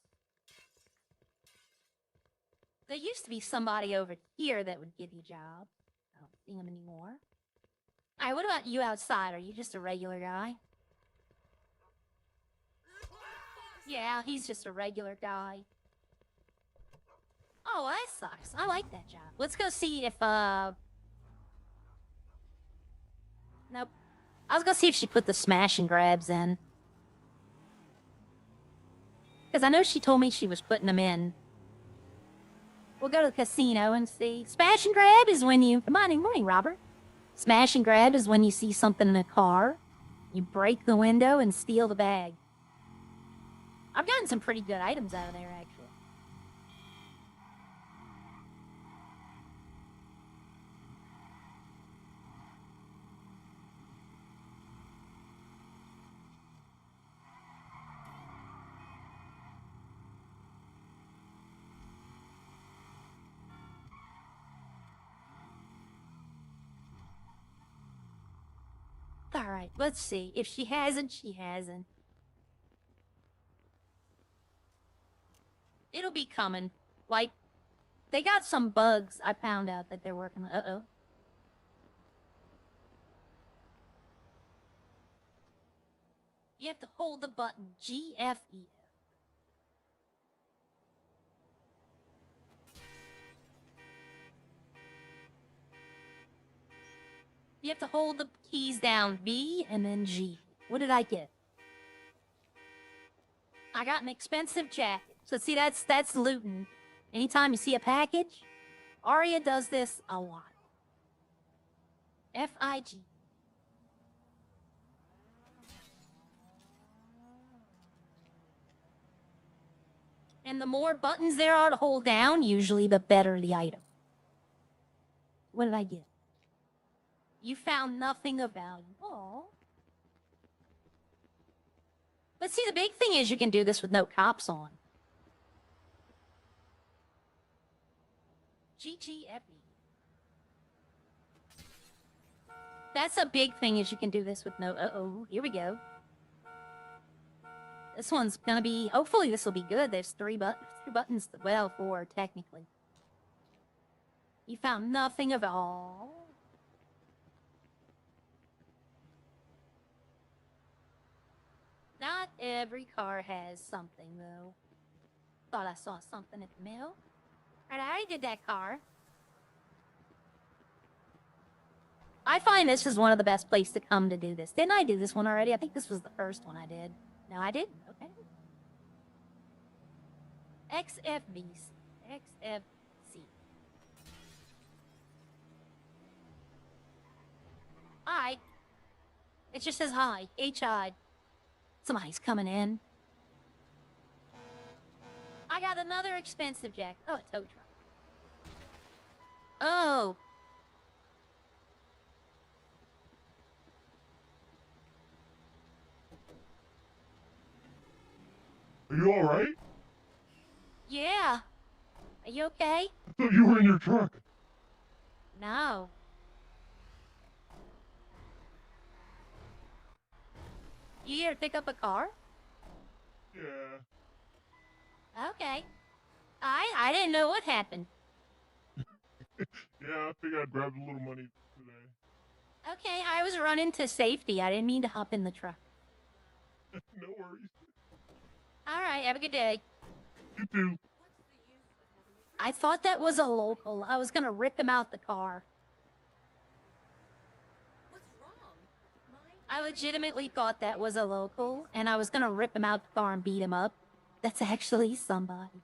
S1: There used to be somebody over here that would give you jobs. I don't see him anymore. Alright, what about you outside? Are you just a regular guy? Yeah, he's just a regular guy. Oh, that sucks. I like that job. Let's go see if, Nope. I was gonna see if she put the smash and grabs in. Because I know she told me she was putting them in. We'll go to the casino and see. Smash and grab is when you... Morning, Robert. Smash and grab is when you see something in a car. You break the window and steal the bag. I've gotten some pretty good items out of there, actually. Alright, let's see. If she hasn't, she hasn't. It'll be coming. Like, they got some bugs I found out that they're working on. Uh-oh. You have to hold the button. GFE. You have to hold the keys down. V and then G. What did I get? I got an expensive jacket. So see, that's looting. Anytime you see a package, Arya does this a lot. F-I-G. And the more buttons there are to hold down, usually the better the item. What did I get? You found nothing of value. Oh. But see, the big thing is you can do this with no cops on. GGFE. That's a big thing is you can do this with no... Uh-oh, here we go. This one's gonna be... Hopefully this will be good. There's three buttons. Well, four, technically. You found nothing of all. Not every car has something, though. Thought I saw something at the mill. Right, I already did that car. I find this is one of the best places to come to do this. Didn't I do this one already? I think this was the first one I did. No, I didn't. Okay. XFC. Hi. It just says hi. H-I. Somebody's coming in. I got another expensive jacket. Oh, a tow truck. Oh.
S2: Are you alright?
S1: Yeah. Are you okay?
S2: I thought you were in your truck.
S1: No. You here to pick up a car?
S2: Yeah.
S1: Okay. I didn't know what happened.
S2: Yeah, I figured I'd grab a little money today.
S1: Okay, I was running to safety. I didn't mean to hop in the truck.
S2: No worries.
S1: Alright, have a good day.
S2: You too.
S1: I thought that was a local. I was gonna rip him out the car.
S4: What's wrong?
S1: I legitimately thought that was a local, and I was gonna rip him out the car and beat him up. That's actually somebody.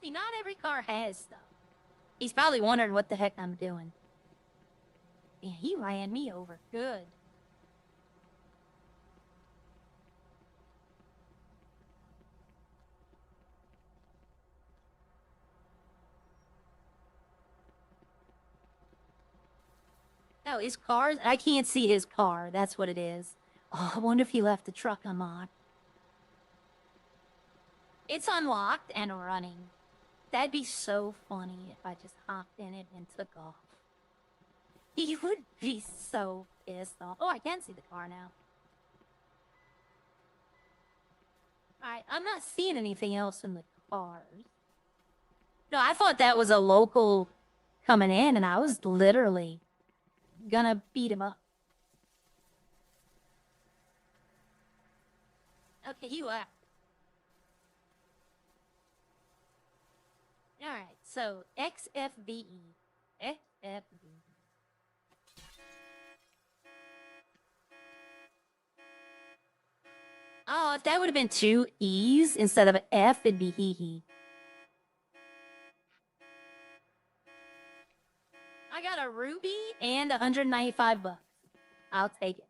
S1: See, not every car has stuff. He's probably wondering what the heck I'm doing. Yeah, he ran me over. Good. No, his car, I can't see his car. That's what it is. Oh, I wonder if he left the truck unlocked. It's unlocked and running. That'd be so funny if I just hopped in it and took off. He would be so pissed off. Oh, I can see the car now. Alright, I'm not seeing anything else in the cars. No, I thought that was a local coming in, and I was literally gonna beat him up. Okay, he left. Alright, so XFVE. XFVE. Oh, if that would have been two E's instead of an F, it'd be hee-hee. I got a ruby and 195 bucks. I'll take it.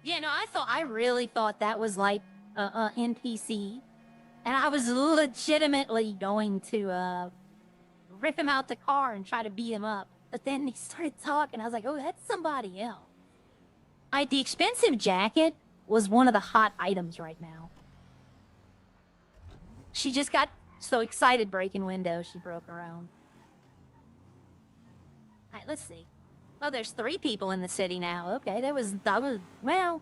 S1: Yeah, no, I really thought that was like NPC. And I was legitimately going to rip him out the car and try to beat him up. But then he started talking. I was like, oh, that's somebody else. The expensive jacket was one of the hot items right now. She just got so excited breaking windows, she broke her own. Alright, let's see. Oh, there's 3 people in the city now. Okay, that was, well,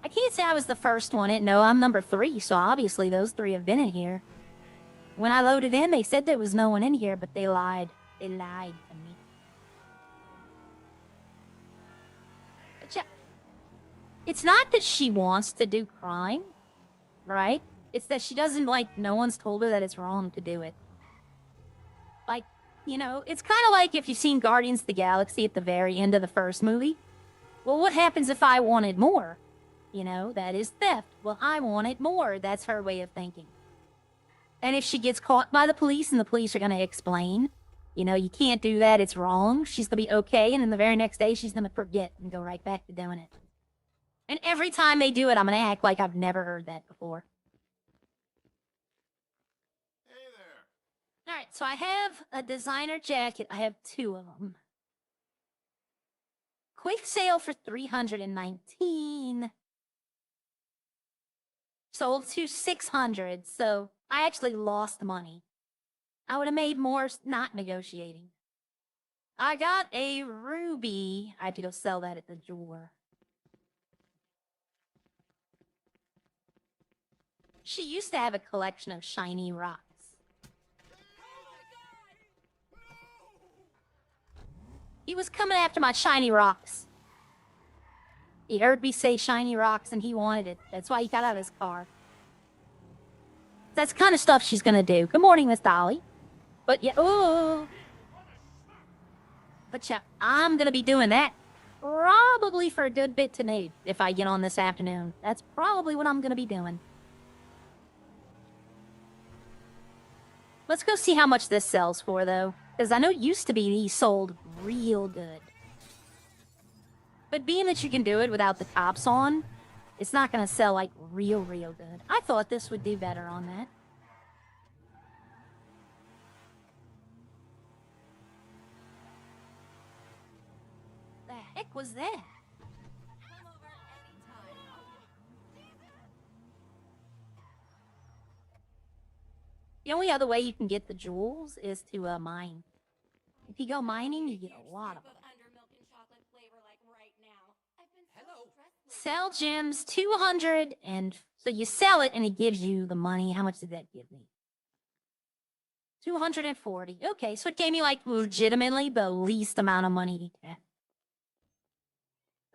S1: I can't say I was the first one. No, I'm number 3, so obviously those 3 have been in here. When I loaded in, they said there was no one in here, but they lied. They lied to me. But yeah, it's not that she wants to do crime, right? It's that she doesn't, like, no one's told her that it's wrong to do it. Like, you know, it's kind of like if you've seen Guardians of the Galaxy at the very end of the first movie. Well, what happens if I wanted more? You know, that is theft. Well, I wanted more. That's her way of thinking. And if she gets caught by the police and the police are going to explain, you know, you can't do that, it's wrong, she's going to be okay, and then the very next day she's going to forget and go right back to doing it. And every time they do it, I'm going to act like I've never heard that before.
S3: Hey there.
S1: Alright, so I have a designer jacket. I have 2 of them. quick sale for 319. Sold to 600, so I actually lost money. I would have made more not negotiating. I got a ruby. I had to go sell that at the jeweler. She used to have a collection of shiny rocks. He was coming after my shiny rocks. He heard me say shiny rocks and he wanted it. That's why he got out of his car. That's the kind of stuff she's gonna do. Good morning, Miss Dolly. But yeah, oh. But yeah, I'm gonna be doing that probably for a good bit tonight if I get on this afternoon. That's probably what I'm gonna be doing. Let's go see how much this sells for, though. Because I know it used to be these sold real good. But being that you can do it without the tops on, it's not going to sell, like, real good. I thought this would do better on that. The heck was that? The only other way you can get the jewels is to mine. If you go mining, you get a lot of them. Sell gems, 200, and so you sell it and it gives you the money. How much did that give me? 240. Okay, so it gave me like legitimately the least amount of money.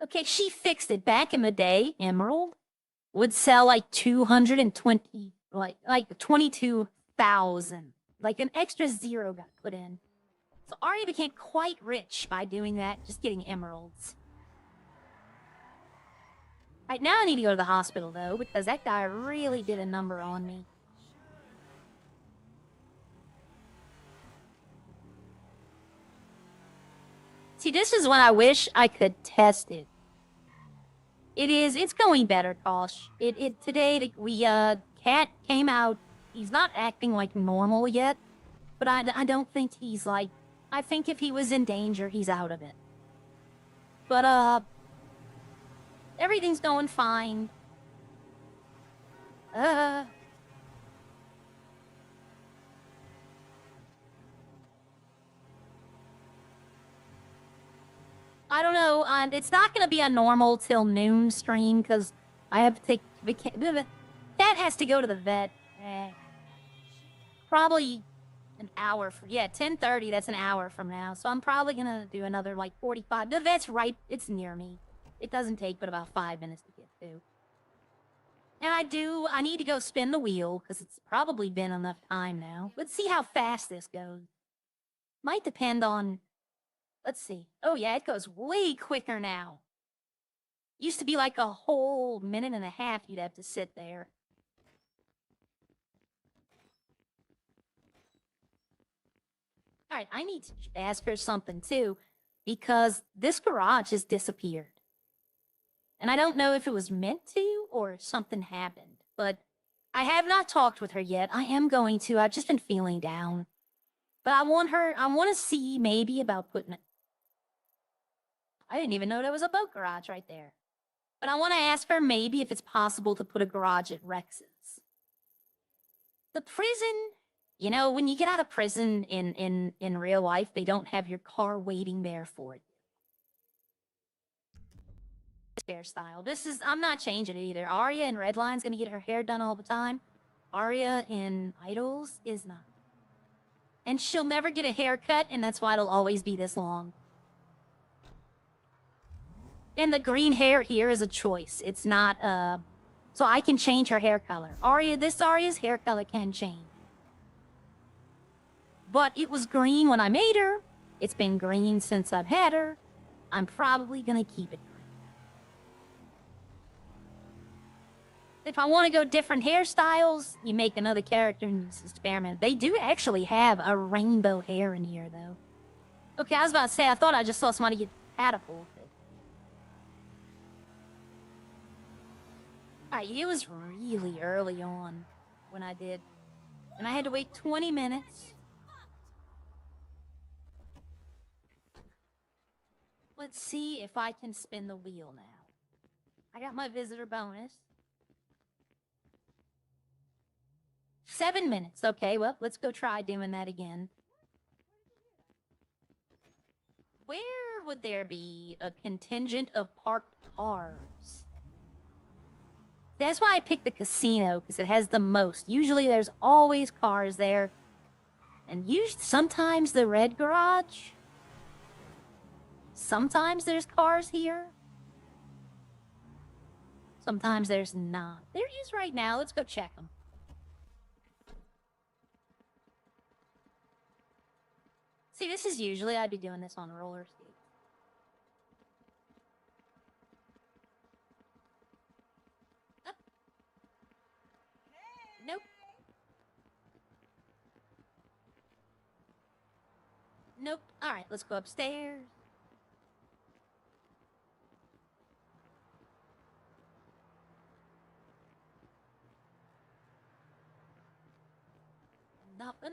S1: Okay, she fixed it. Back in the day, Emerald would sell like 220, like 22,000. Like an extra zero got put in. So Arya became quite rich by doing that, just getting emeralds. Right now I need to go to the hospital, though, because that guy really did a number on me. See, this is when I wish I could test it. It's going better, Tosh. Today, Cat came out. He's not acting like normal yet, but I don't think he's like, I think if he was in danger, he's out of it. But, everything's going fine. I don't know, it's not gonna be a normal till noon stream, because I have to take Cat has to go to the vet. Probably an hour, 10:30, that's an hour from now, so I'm probably gonna do another, like, 45. The vet's right, it's near me. It doesn't take but about 5 minutes to get to. And I need to go spin the wheel, because it's probably been enough time now. Let's see how fast this goes. Might depend on... Let's see. Oh yeah, it goes way quicker now. Used to be like a whole minute and a half you'd have to sit there. Alright, I need to ask her something too, because this garage has disappeared. And I don't know if it was meant to or something happened, but I have not talked with her yet. I am going to. I've just been feeling down. But I want to see maybe about putting it. I didn't even know there was a boat garage right there. But I want to ask her maybe if it's possible to put a garage at Rex's. The prison, you know, when you get out of prison in real life, they don't have your car waiting there for you. Hairstyle. I'm not changing it either. Arya in Redline's gonna get her hair done all the time. Arya in Idols is not. And she'll never get a haircut, and that's why it'll always be this long. And the green hair here is a choice. It's not, so I can change her hair color. Arya's hair color can change. But it was green when I made her. It's been green since I've had her. I'm probably gonna keep it. If I want to go different hairstyles, you make another character and use experiment. They do actually have a rainbow hair in here, though. Okay, I was about to say, I thought I just saw somebody get catapulted. Alright, it was really early on when I did. And I had to wait 20 minutes. Let's see if I can spin the wheel now. I got my visitor bonus. 7 minutes. Okay, well, let's go try doing that again. Where would there be a contingent of parked cars? That's why I picked the casino, because it has the most. Usually there's always cars there. And sometimes the red garage. Sometimes there's cars here. Sometimes there's not. There is right now. Let's go check them. See, this is usually, I'd be doing this on roller skates. Up. Nope. Nope. All right, let's go upstairs. Nothing.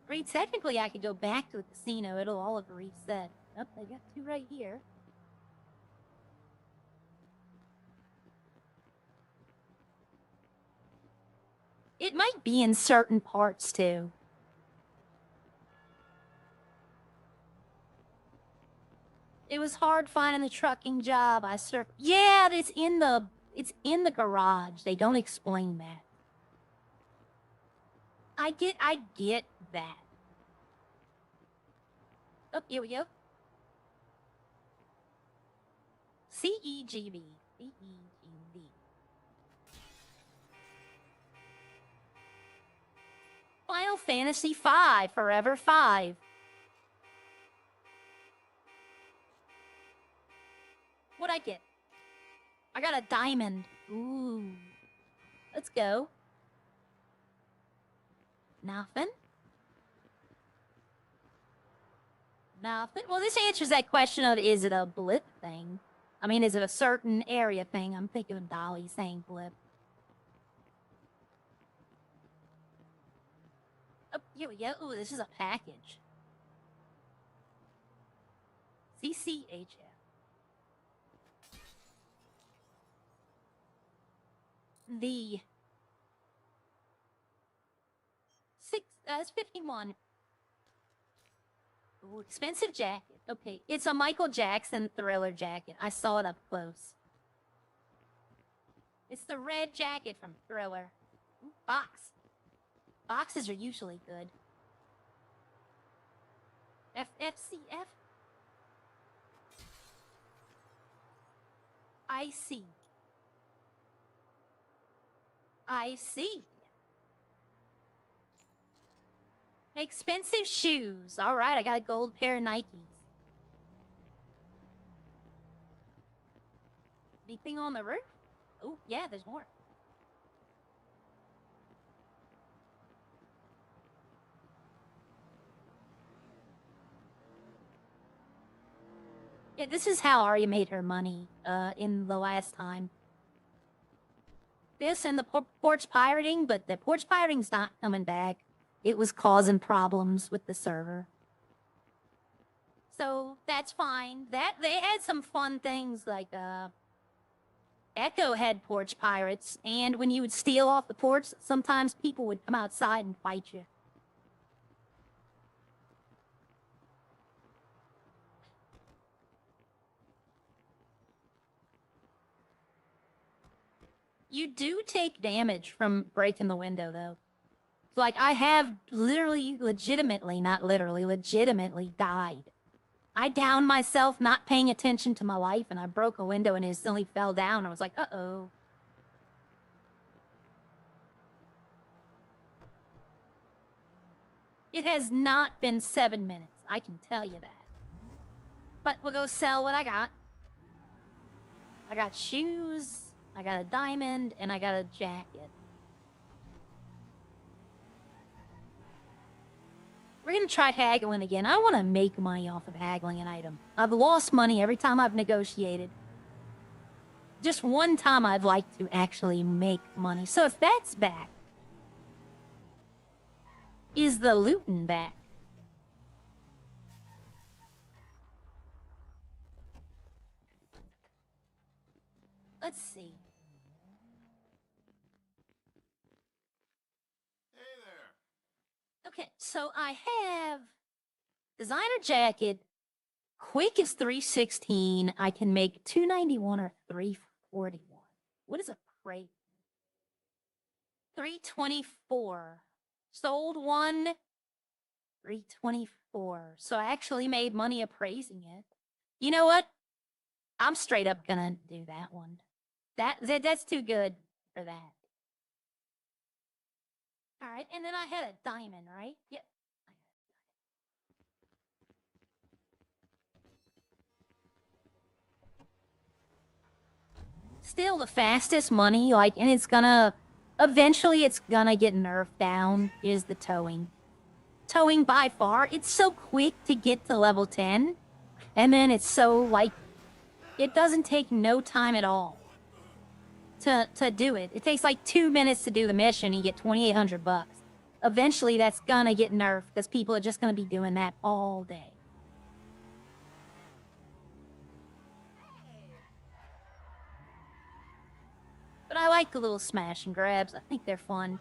S1: I mean, technically, I could go back to the casino. It'll all have reset. Oh, they got two right here. It might be in certain parts, too. It was hard finding the trucking job. Yeah, it's in the garage. They don't explain that. I get that. Oh, here we go. CEGB. CEGB. Final Fantasy V, Forever 5. What'd I get? I got a diamond. Ooh. Let's go. Nothing? Nothing? Well, this answers that question of, is it a blip thing? I mean, is it a certain area thing? I'm thinking of Dolly saying blip. Oh, here we go. Ooh, this is a package. CCHF. It's 51. Ooh, expensive jacket. Okay, it's a Michael Jackson Thriller jacket. I saw it up close. It's the red jacket from Thriller. Ooh, box. Boxes are usually good. FFCF? I see. I see. Expensive shoes. All right, I got a gold pair of Nikes. Anything on the roof? Oh, yeah, there's more. Yeah, this is how Arya made her money in the last time. This and the porch pirating, but the porch pirating's not coming back. It was causing problems with the server. So that's fine. They had some fun things like Echo had porch pirates, and when you would steal off the porch, sometimes people would come outside and fight you. You do take damage from breaking the window, though. So, like, I have legitimately died. I downed myself not paying attention to my life, and I broke a window and instantly fell down. I was like, uh-oh. It has not been 7 minutes, I can tell you that. But we'll go sell what I got. I got shoes, I got a diamond, and I got a jacket. We're gonna try haggling again. I want to make money off of haggling an item. I've lost money every time I've negotiated. Just one time I'd like to actually make money. So if that's back, is the looting back? Let's see.
S3: Hey there.
S1: Okay, so I have designer jacket. Quick is 316. I can make 291 or 341. What is a crate? 324. Sold one. 324. So I actually made money appraising it. You know what? I'm straight up gonna do that one. That's too good for that. All right, and then I had a diamond, right? Yep. Still the fastest money, like, and eventually it's gonna get nerfed down, is the towing. Towing by far, it's so quick to get to level 10, and then it's so, like, it doesn't take no time at all to do it. It takes like 2 minutes to do the mission, and you get 2,800 bucks. Eventually that's gonna get nerfed, because people are just gonna be doing that all day. But I like the little smash and grabs. I think they're fun.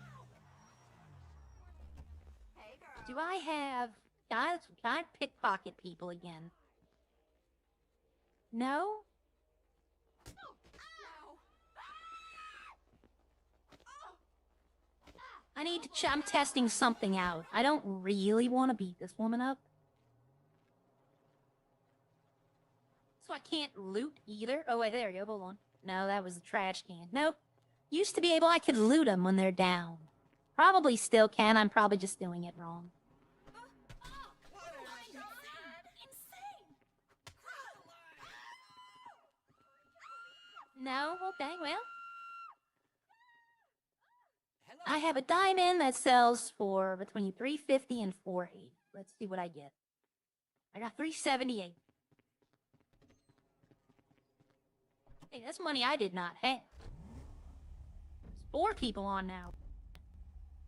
S1: Do I have... Can I pickpocket people again? No? I need to I'm testing something out. I don't really want to beat this woman up. So I can't loot either. Oh, wait, there you go. Hold on. No, that was a trash can. Nope. Used to be able, I could loot them when they're down. Probably still can. I'm probably just doing it wrong. No? Okay, well. I have a diamond that sells for between 350 and 480. Let's see what I get. I got 378. Hey, that's money I did not have. There's 4 people on now.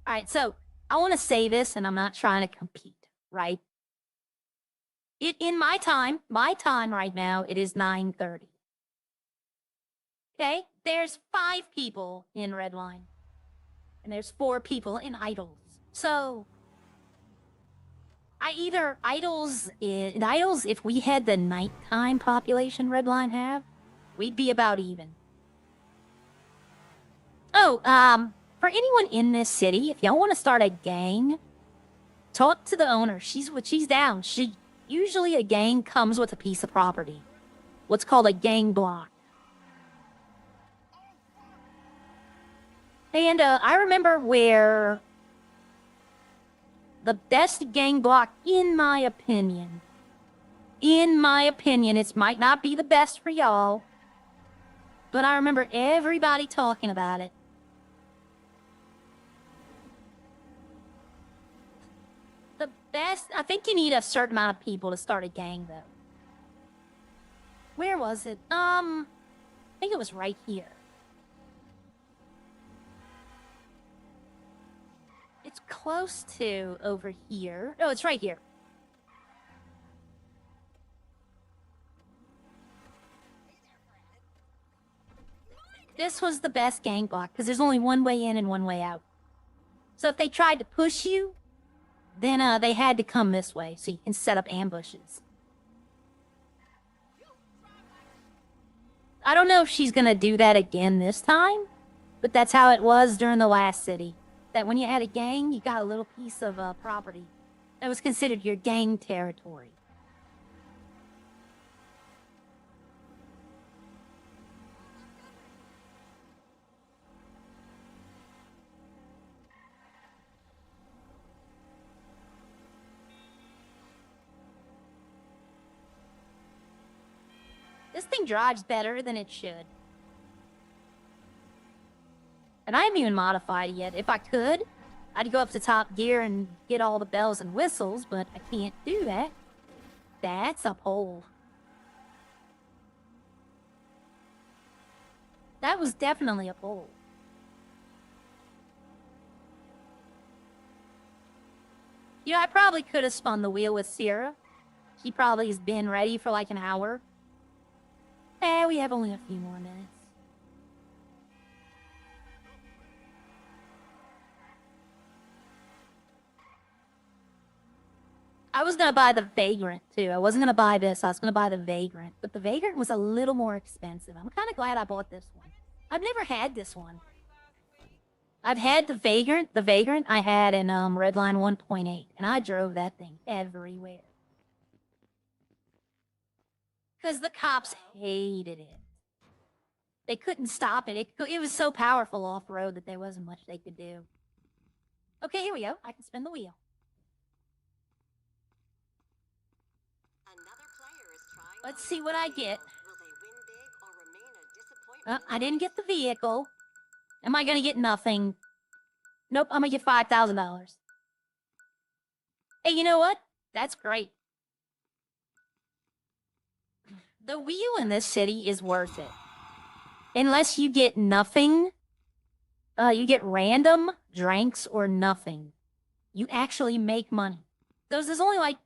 S1: Alright, so I want to say this, and I'm not trying to compete, right? In my time right now, it is 9:30. Okay? There's 5 people in Redline. And there's 4 people in Idols. So Idols, if we had the nighttime population Redline have, we'd be about even. Oh, for anyone in this city, if y'all want to start a gang, talk to the owner. She's down. Usually a gang comes with a piece of property. What's called a gang block. And I remember where the best gang block, in my opinion, it might not be the best for y'all, but I remember everybody talking about it. The best, I think you need a certain amount of people to start a gang, though. Where was it? I think it was right here. It's close to over here. Oh, it's right here. This was the best gang block, because there's only one way in and one way out. So if they tried to push you, then they had to come this way, so you can set up ambushes. I don't know if she's gonna do that again this time, but that's how it was during the last city. That when you had a gang, you got a little piece of property that was considered your gang territory. This thing drives better than it should. And I haven't even modified it yet. If I could, I'd go up to top gear and get all the bells and whistles, but I can't do that. That's a pole. That was definitely a pole. You know, I probably could have spun the wheel with Sierra. She probably has been ready for like an hour. We have only a few more minutes. I was gonna buy the Vagrant too. I wasn't gonna buy this. I was gonna buy the Vagrant, but the Vagrant was a little more expensive. I'm kind of glad I bought this one. I've never had this one. I've had the Vagrant. The Vagrant I had in Redline 1.8, and I drove that thing everywhere because the cops hated it. They couldn't stop it. It was so powerful off road that there wasn't much they could do. Okay, here we go. I can spin the wheel. Let's see what I get. I didn't get the vehicle. Am I gonna get nothing? Nope, I'm gonna get $5,000. Hey, you know what? That's great. The wheel in this city is worth it. Unless you get nothing, you get random drinks or nothing. You actually make money. There's only like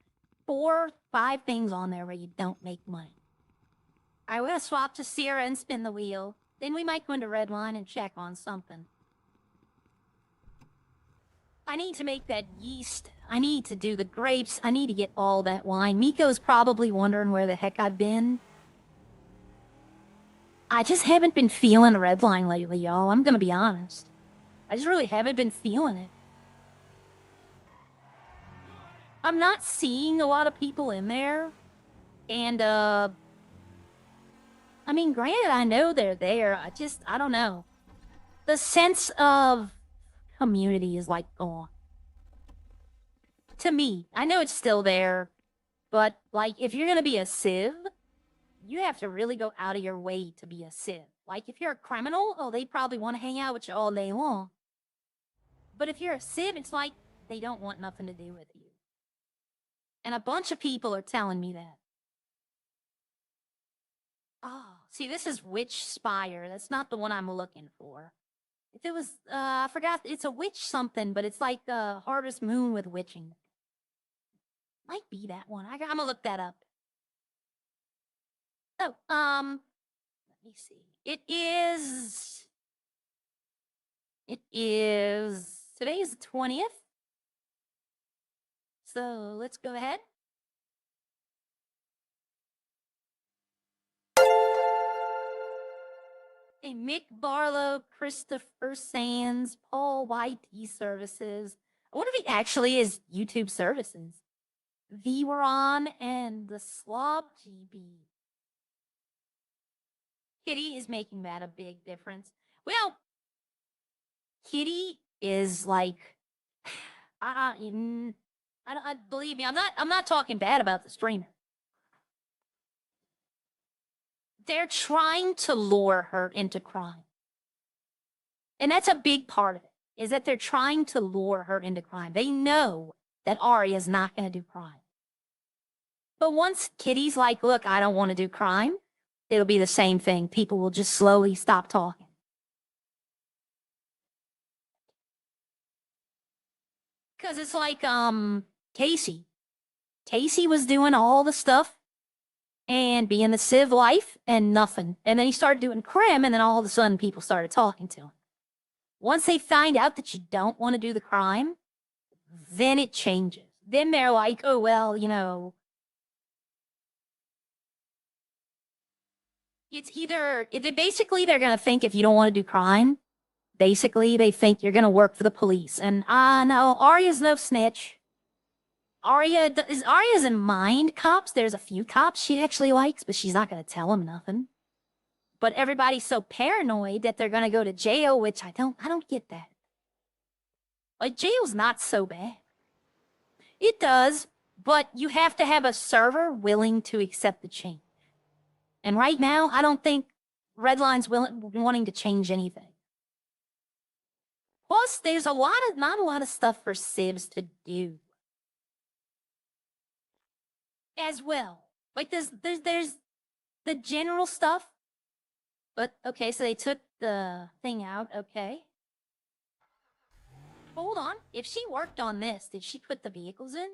S1: 4 or 5 things on there where you don't make money. I will swap to Sierra and spin the wheel. Then we might go into Redline and check on something. I need to make that yeast. I need to do the grapes. I need to get all that wine. Miko's probably wondering where the heck I've been. I just haven't been feeling Redline lately, y'all. I'm gonna be honest. I just really haven't been feeling it. I'm not seeing a lot of people in there. And, I mean, granted, I know they're there. I don't know. The sense of community is, like, gone. To me. I know it's still there. But, like, if you're gonna be a civ, you have to really go out of your way to be a civ. Like, if you're a criminal, oh, they probably want to hang out with you all day long. But if you're a civ, it's like they don't want nothing to do with you. And a bunch of people are telling me that. Oh, see, this is Witch Spire. That's not the one I'm looking for. If it was, I forgot, it's a witch something, but it's like Harvest Moon with witching. Might be that one. I'm gonna look that up. Oh, let me see. It is, today's the 20th. So let's go ahead. Hey, Mick Barlow, Christopher Sands, Paul YT Services. I wonder if he actually is YouTube Services. V-Ron and the Slob GB. Kitty is making that a big difference. Well, Kitty is like, believe me, I'm not talking bad about the streamer. They're trying to lure her into crime. And that's a big part of it, is that they're trying to lure her into crime. They know that Arya's not going to do crime. But once Kitty's like, look, I don't want to do crime, it'll be the same thing. People will just slowly stop talking. Because it's like, Casey. Casey was doing all the stuff and being the civ life and nothing. And then he started doing crim, and then all of a sudden people started talking to him. Once they find out that you don't want to do the crime, then it changes. Then they're like, oh, well, you know, it's either, basically they're going to think if you don't want to do crime, basically they think you're going to work for the police. And no, Arya's no snitch. Arya's in mind cops. There's a few cops she actually likes, but she's not going to tell them nothing. But everybody's so paranoid that they're going to go to jail, which I don't get that. Like, jail's not so bad. It does, but you have to have a server willing to accept the change. And right now, I don't think Redline's wanting to change anything. Plus, there's not a lot of stuff for civs to do. As well. Like, there's the general stuff. But, okay, so they took the thing out, okay. Hold on. If she worked on this, did she put the vehicles in?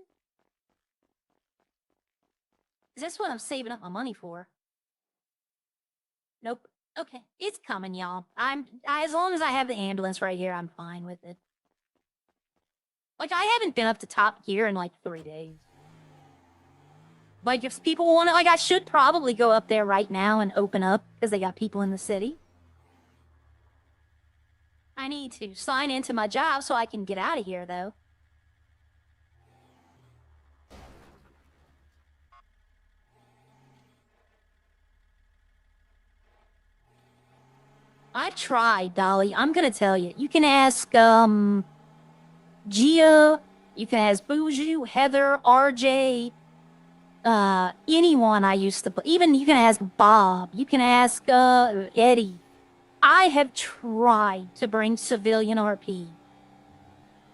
S1: Is this what I'm saving up my money for? Nope. Okay, it's coming, y'all. As long as I have the ambulance right here, I'm fine with it. Like, I haven't been up to top gear in, like, 3 days. Like, if people want to, like, I should probably go up there right now and open up, because they got people in the city. I need to sign into my job so I can get out of here, though. I tried, Dolly. I'm gonna tell you. You can ask, Gia. You can ask Boujou, Heather, RJ, anyone I used to play. Even you can ask Bob. You can ask, Eddie. I have tried to bring civilian RP.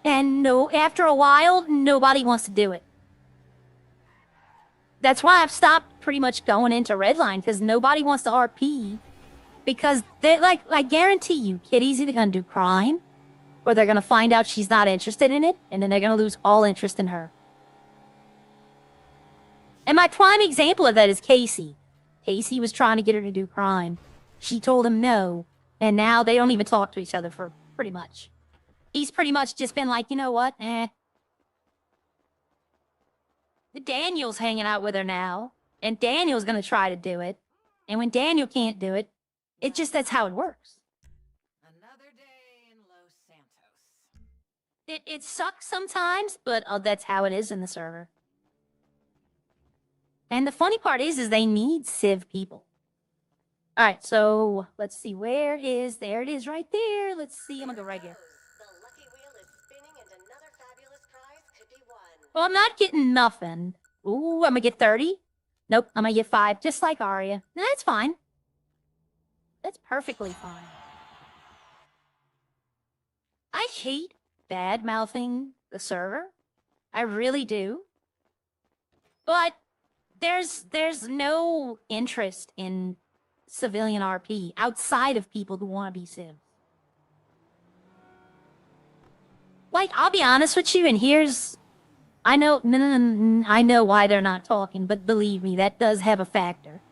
S1: And no, after a while, nobody wants to do it. That's why I've stopped pretty much going into Redline, because nobody wants to RP. Because they I guarantee you, Kitty's either gonna do crime, or they're gonna find out she's not interested in it, and then they're gonna lose all interest in her. And my prime example of that is Casey. Casey was trying to get her to do crime. She told him no, and now they don't even talk to each other for pretty much. He's pretty much just been like, you know what, Daniel's hanging out with her now, and Daniel's gonna try to do it. And when Daniel can't do it, that's how it works.
S4: Another day in Los Santos.
S1: It sucks sometimes, but that's how it is in the server. And the funny part is they need Civ people. Alright, so let's see, there it is right there. Let's see, I'm gonna go right here.
S4: The lucky wheel is spinning and another fabulous prize could be won.
S1: Well, I'm not getting nothing. Ooh, I'm gonna get 30. Nope, I'm gonna get 5, just like Arya. That's fine. That's perfectly fine. I hate bad-mouthing the server. I really do. But there's no interest in civilian RP outside of people who want to be civs. Like, I'll be honest with you, and here's... I know why they're not talking, but believe me, that does have a factor.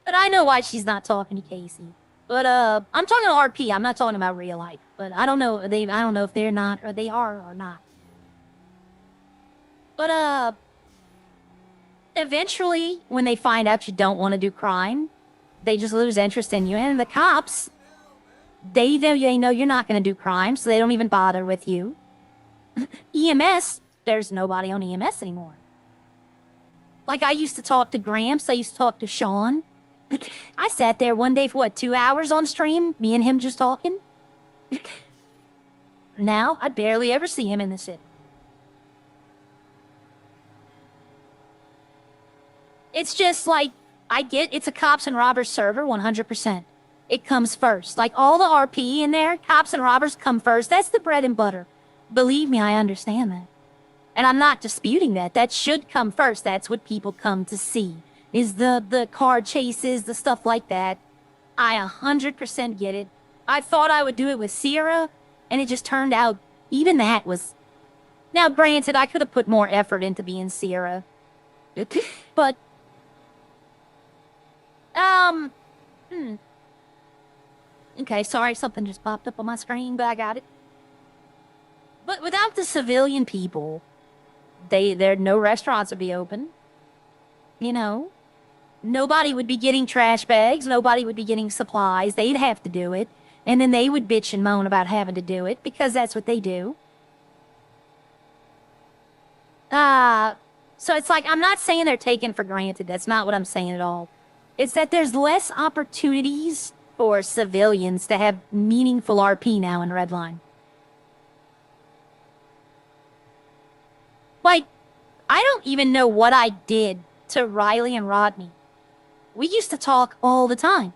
S1: But I know why she's not talking to Casey. But, I'm talking to RP, I'm not talking about real life. But I don't know, I don't know if they're not, or they are or not. But, eventually, when they find out you don't want to do crime, they just lose interest in you. And the cops, they know you're not going to do crime, so they don't even bother with you. EMS, there's nobody on EMS anymore. Like, I used to talk to Gramps, I used to talk to Sean. I sat there one day for, what, 2 hours on stream? Me and him just talking? Now, I barely ever see him in the city. It's just like, it's a cops and robbers server, 100%. It comes first. Like, all the RP in there, cops and robbers come first. That's the bread and butter. Believe me, I understand that. And I'm not disputing that. That should come first. That's what people come to see. Is the car chases, the stuff like that. I 100% get it. I thought I would do it with Sierra, and it just turned out even that was... Now, granted, I could have put more effort into being Sierra. But... Okay, sorry, something just popped up on my screen, but I got it. But without the civilian people, no restaurants would be open. You know? Nobody would be getting trash bags, nobody would be getting supplies, they'd have to do it. And then they would bitch and moan about having to do it, because that's what they do. So it's like, I'm not saying they're taken for granted, that's not what I'm saying at all. It's that there's less opportunities for civilians to have meaningful RP now in Redline. Like, I don't even know what I did to Riley and Rodney. We used to talk all the time.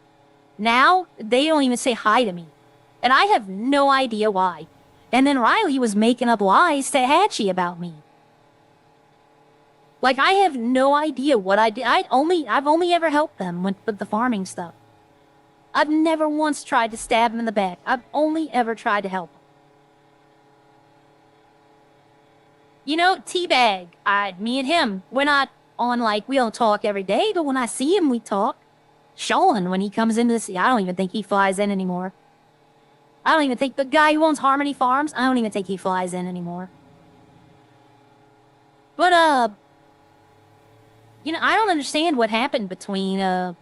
S1: Now, they don't even say hi to me. And I have no idea why. And then Riley was making up lies to Hatchie about me. Like, I have no idea what I did. I've only ever helped them with the farming stuff. I've never once tried to stab him in the back. I've only ever tried to help him. You know, Teabag, me and him, we're not on, like, we don't talk every day, but when I see him, we talk. Sean, when he comes into the city, I don't even think he flies in anymore. I don't even think the guy who owns Harmony Farms, I don't even think he flies in anymore. But, you know, I don't understand what happened between, yeah,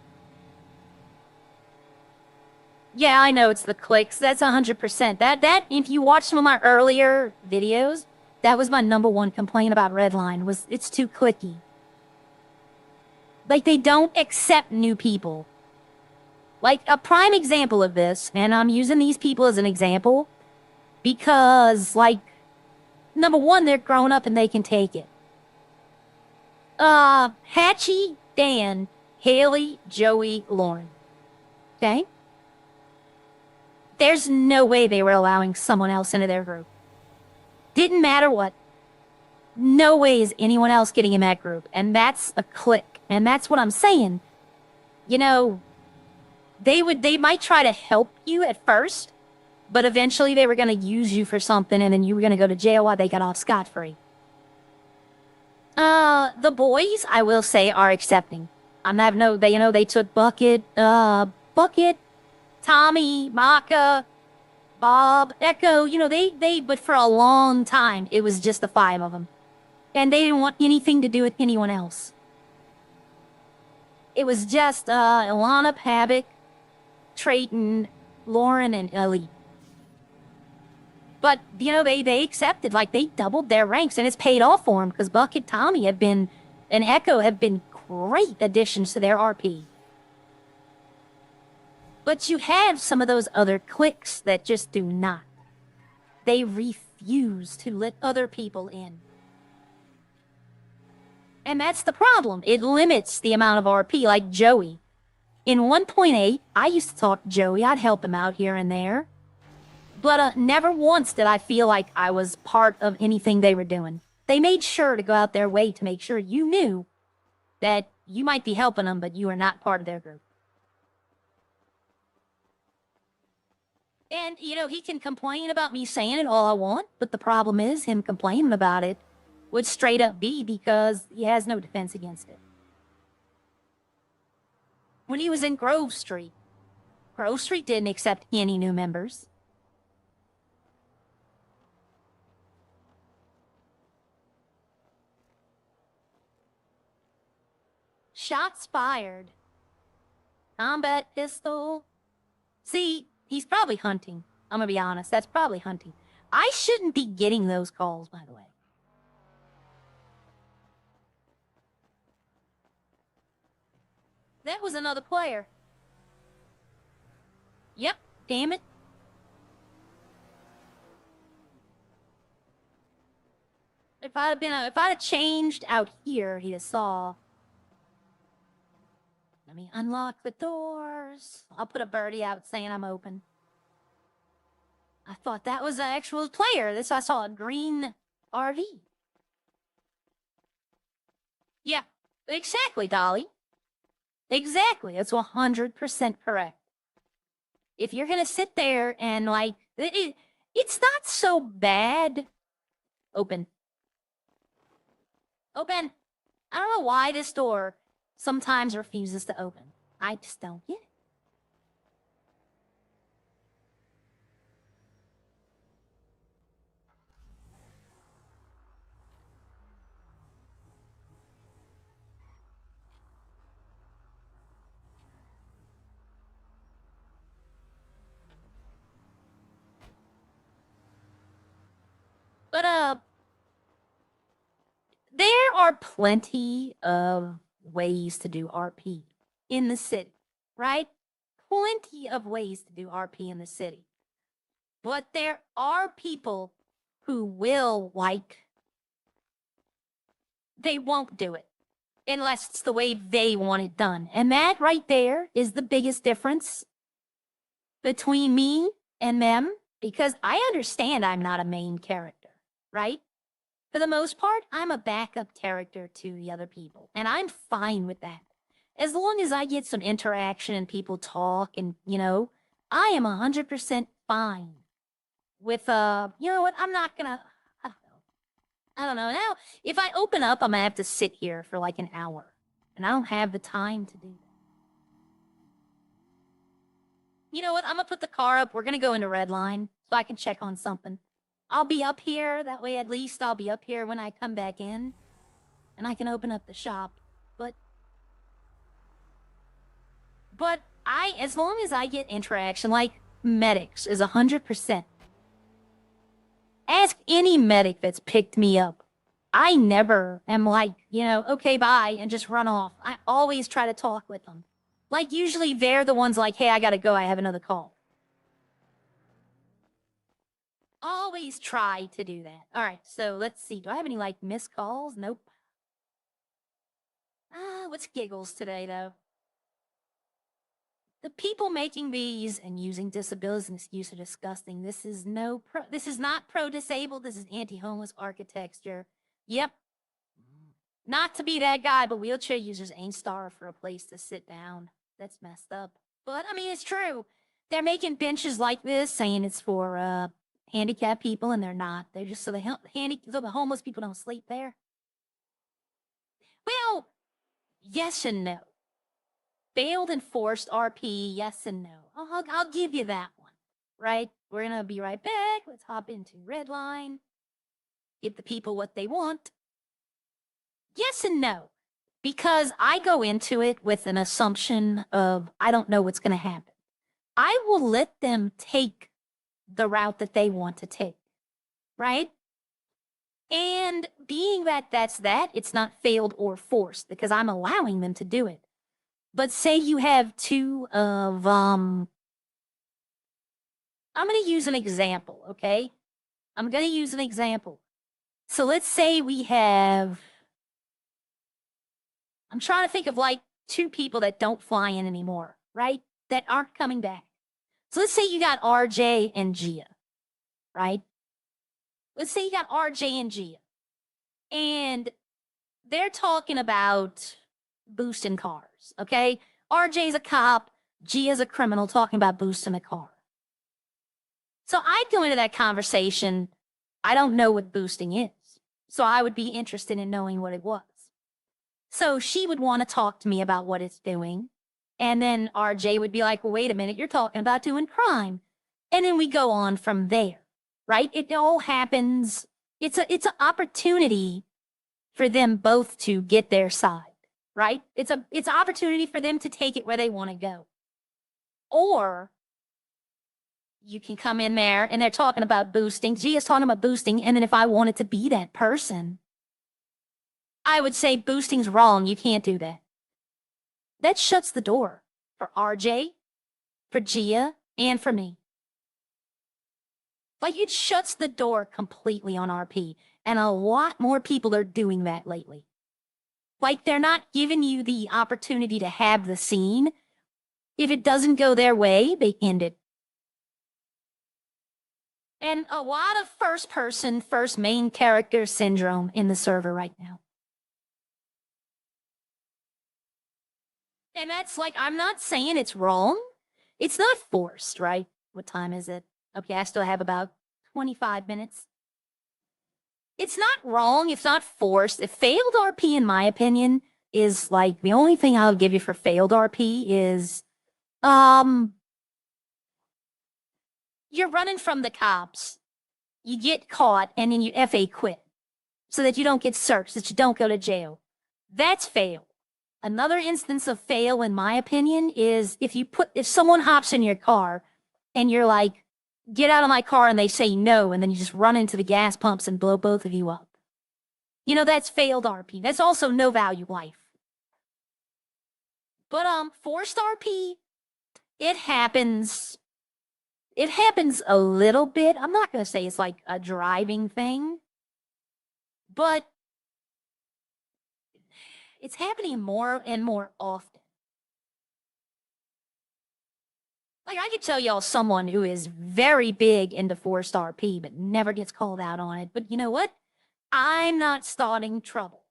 S1: I know it's the clicks. That's 100%. That, if you watch some of my earlier videos, that was my #1 complaint about Redline, was it's too clicky. Like, they don't accept new people. Like, a prime example of this, and I'm using these people as an example, because, like, #1, they're grown up and they can take it. Hatchie, Dan, Haley, Joey, Lauren. Okay? There's no way they were allowing someone else into their group. Didn't matter what. No way is anyone else getting in that group. And that's a click. And that's what I'm saying. You know, they might try to help you at first, but eventually they were going to use you for something and then you were going to go to jail while they got off scot-free. The boys, I will say, are accepting. They took Bucket, Tommy, Maka, Bob, Echo, you know, but for a long time, it was just the 5 of them. And they didn't want anything to do with anyone else. It was just, Ilana, Pavic, Trayton, Lauren, and Ellie. But, you know, they accepted, like, they doubled their ranks, and it's paid off for them, because Bucket, Tommy and Echo have been great additions to their RP. But you have some of those other cliques that just do not. They refuse to let other people in. And that's the problem. It limits the amount of RP, like Joey. In 1.8, I used to talk to Joey. I'd help him out here and there. But never once did I feel like I was part of anything they were doing. They made sure to go out their way to make sure you knew that you might be helping them, but you are not part of their group. And, you know, he can complain about me saying it all I want, but the problem is him complaining about it would straight up be because he has no defense against it. When he was in Grove Street didn't accept any new members. Shots fired. Combat pistol. See, he's probably hunting. I'm gonna be honest, that's probably hunting. I shouldn't be getting those calls, by the way. That was another player. Yep, damn it. If I'd have changed out here, he'd have saw. Let me unlock the doors. I'll put a birdie out saying I'm open. I thought that was an actual player. I saw a green RV. Yeah, exactly, Dolly. Exactly. That's 100% correct. If you're gonna sit there and, like, it's not so bad. Open. Open. I don't know why this door sometimes refuses to open. I just don't get it. But, there are plenty of ways to do RP in the city, right? Plenty of ways to do RP in the city. But there are people who will, like, they won't do it unless it's the way they want it done. And that right there is the biggest difference between me and them, because I understand I'm not a main character, right? For the most part, I'm a backup character to the other people, and I'm fine with that. As long as I get some interaction and people talk and, you know, I am 100% fine with, you know what, I'm not gonna, I don't know. Now, if I open up, I'm gonna have to sit here for like an hour, and I don't have the time to do that. You know what, I'm gonna put the car up. We're gonna go into Redline so I can check on something. I'll be up here. That way, at least I'll be up here when I come back in. and I can open up the shop. But as long as I get interaction, like medics is 100%. Ask any medic that's picked me up. I never am like, okay, bye, and just run off. I always try to talk with them. Like, usually they're the ones like, hey, I gotta go, I have another call. Always try to do that. All right, so let's see. Do I have any, like, missed calls? Nope. What's giggles today, though? The people making these and using disabilities as an excuse are disgusting. This is not pro-disabled. This is anti-homeless architecture. Yep. Not to be that guy, but wheelchair users ain't starved for a place to sit down. That's messed up. But, I mean, it's true. They're making benches like this, saying it's for, handicapped people, and they're not. They're just so the homeless people don't sleep there. Well, yes and no. Failed and forced RP, yes and no. I'll give you that one, right? We're gonna be right back. Let's hop into Redline. Give the people what they want. Yes and no. Because I go into it with an assumption of I don't know what's gonna happen. I will let them take the route that they want to take, right? And being that it's not failed or forced because I'm allowing them to do it. But say you have two of, I'm going to use an example, okay? I'm going to use an example. So let's say we have, I'm trying to think of like two people that don't fly in anymore, right? That aren't coming back. So let's say you got RJ and Gia, right? Let's say you got RJ and Gia. And they're talking about boosting cars, okay? RJ's a cop, Gia's a criminal talking about boosting a car. So I'd go into that conversation. I don't know what boosting is. So I would be interested in knowing what it was. So she would want to talk to me about what it's doing. And then RJ would be like, well, wait a minute, you're talking about doing crime. And then we go on from there, right? It all happens. It's an opportunity for them both to get their side, right? It's an opportunity for them to take it where they want to go. Or you can come in there and they're talking about boosting. Gia's talking about boosting. And then if I wanted to be that person, I would say boosting's wrong. You can't do that. That shuts the door for RJ, for Gia, and for me. Like, it shuts the door completely on RP. And a lot more people are doing that lately. Like, they're not giving you the opportunity to have the scene. If it doesn't go their way, they end it. And a lot of first-person, first main character syndrome in the server right now. And that's like, I'm not saying it's wrong. It's not forced, right? What time is it? Okay, I still have about 25 minutes. It's not wrong. It's not forced. If failed RP, in my opinion, is like, the only thing I'll give you for failed RP is, you're running from the cops. You get caught, and then you FA quit. So that you don't get searched, that you don't go to jail. That's fail. Another instance of fail, in my opinion, is if someone hops in your car and you're like, get out of my car, and they say no, and then you just run into the gas pumps and blow both of you up. That's failed RP. That's also no value life. But, forced RP, it happens. It happens a little bit. I'm not going to say it's like a driving thing, but it's happening more and more often. Like, I could tell y'all someone who is very big into forced RP, but never gets called out on it. But you know what? I'm not starting trouble.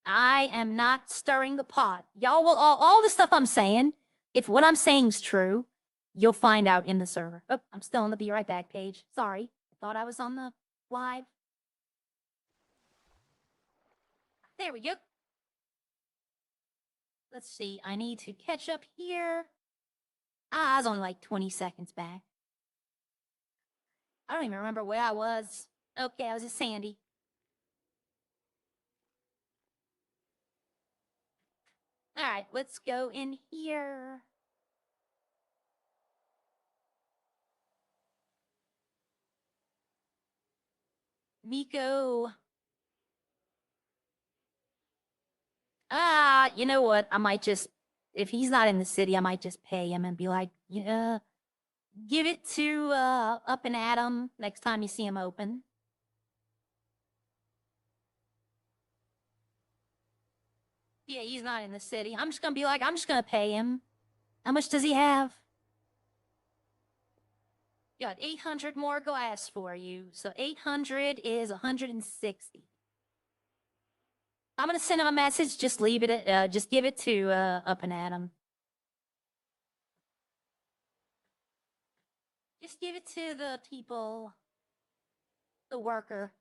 S1: I am not stirring the pot. Y'all will, all the stuff I'm saying, if what I'm saying is true, you'll find out in the server. Oh, I'm still on the Be Right Back page. Sorry. I thought I was on the live. There we go. Let's see. I need to catch up here. I was only like 20 seconds back. I don't even remember where I was. Okay, I was at Sandy. Alright, let's go in here. Miko. You know what? I might just, if he's not in the city, I might just pay him and be like, yeah, give it to Up and Adam next time you see him open. Yeah, he's not in the city. I'm just gonna be like, I'm just gonna pay him. How much does he have? Got 800 more glass for you. So 800 is 160. I'm gonna send him a message. Just leave it at, just give it to Up and Adam. Just give it to the people, the worker.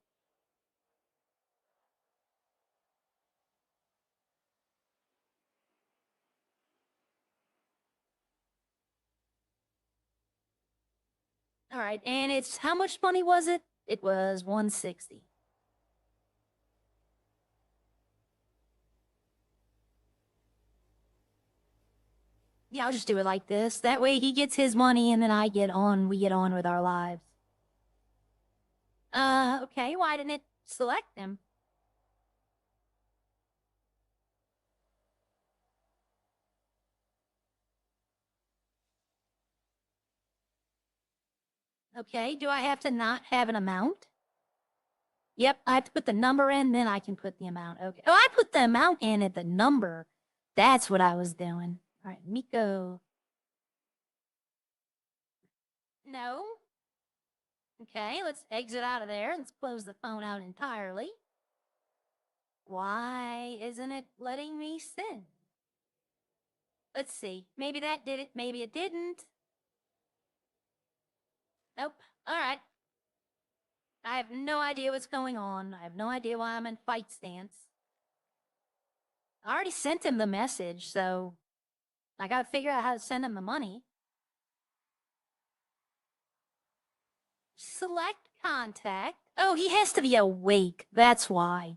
S1: All right, and it's, how much money was it? It was 160. Yeah, I'll just do it like this. That way he gets his money and then we get on with our lives. Okay, why didn't it select him? Okay, do I have to not have an amount? Yep, I have to put the number in, then I can put the amount. Okay. Oh, I put the amount in at the number. That's what I was doing. All right, Miko. No. Okay, let's exit out of there. Let's close the phone out entirely. Why isn't it letting me send? Let's see. Maybe that did it. Maybe it didn't. Nope. All right. I have no idea what's going on. I have no idea why I'm in fight stance. I already sent him the message, so I gotta figure out how to send him the money. Select contact. Oh, he has to be awake. That's why.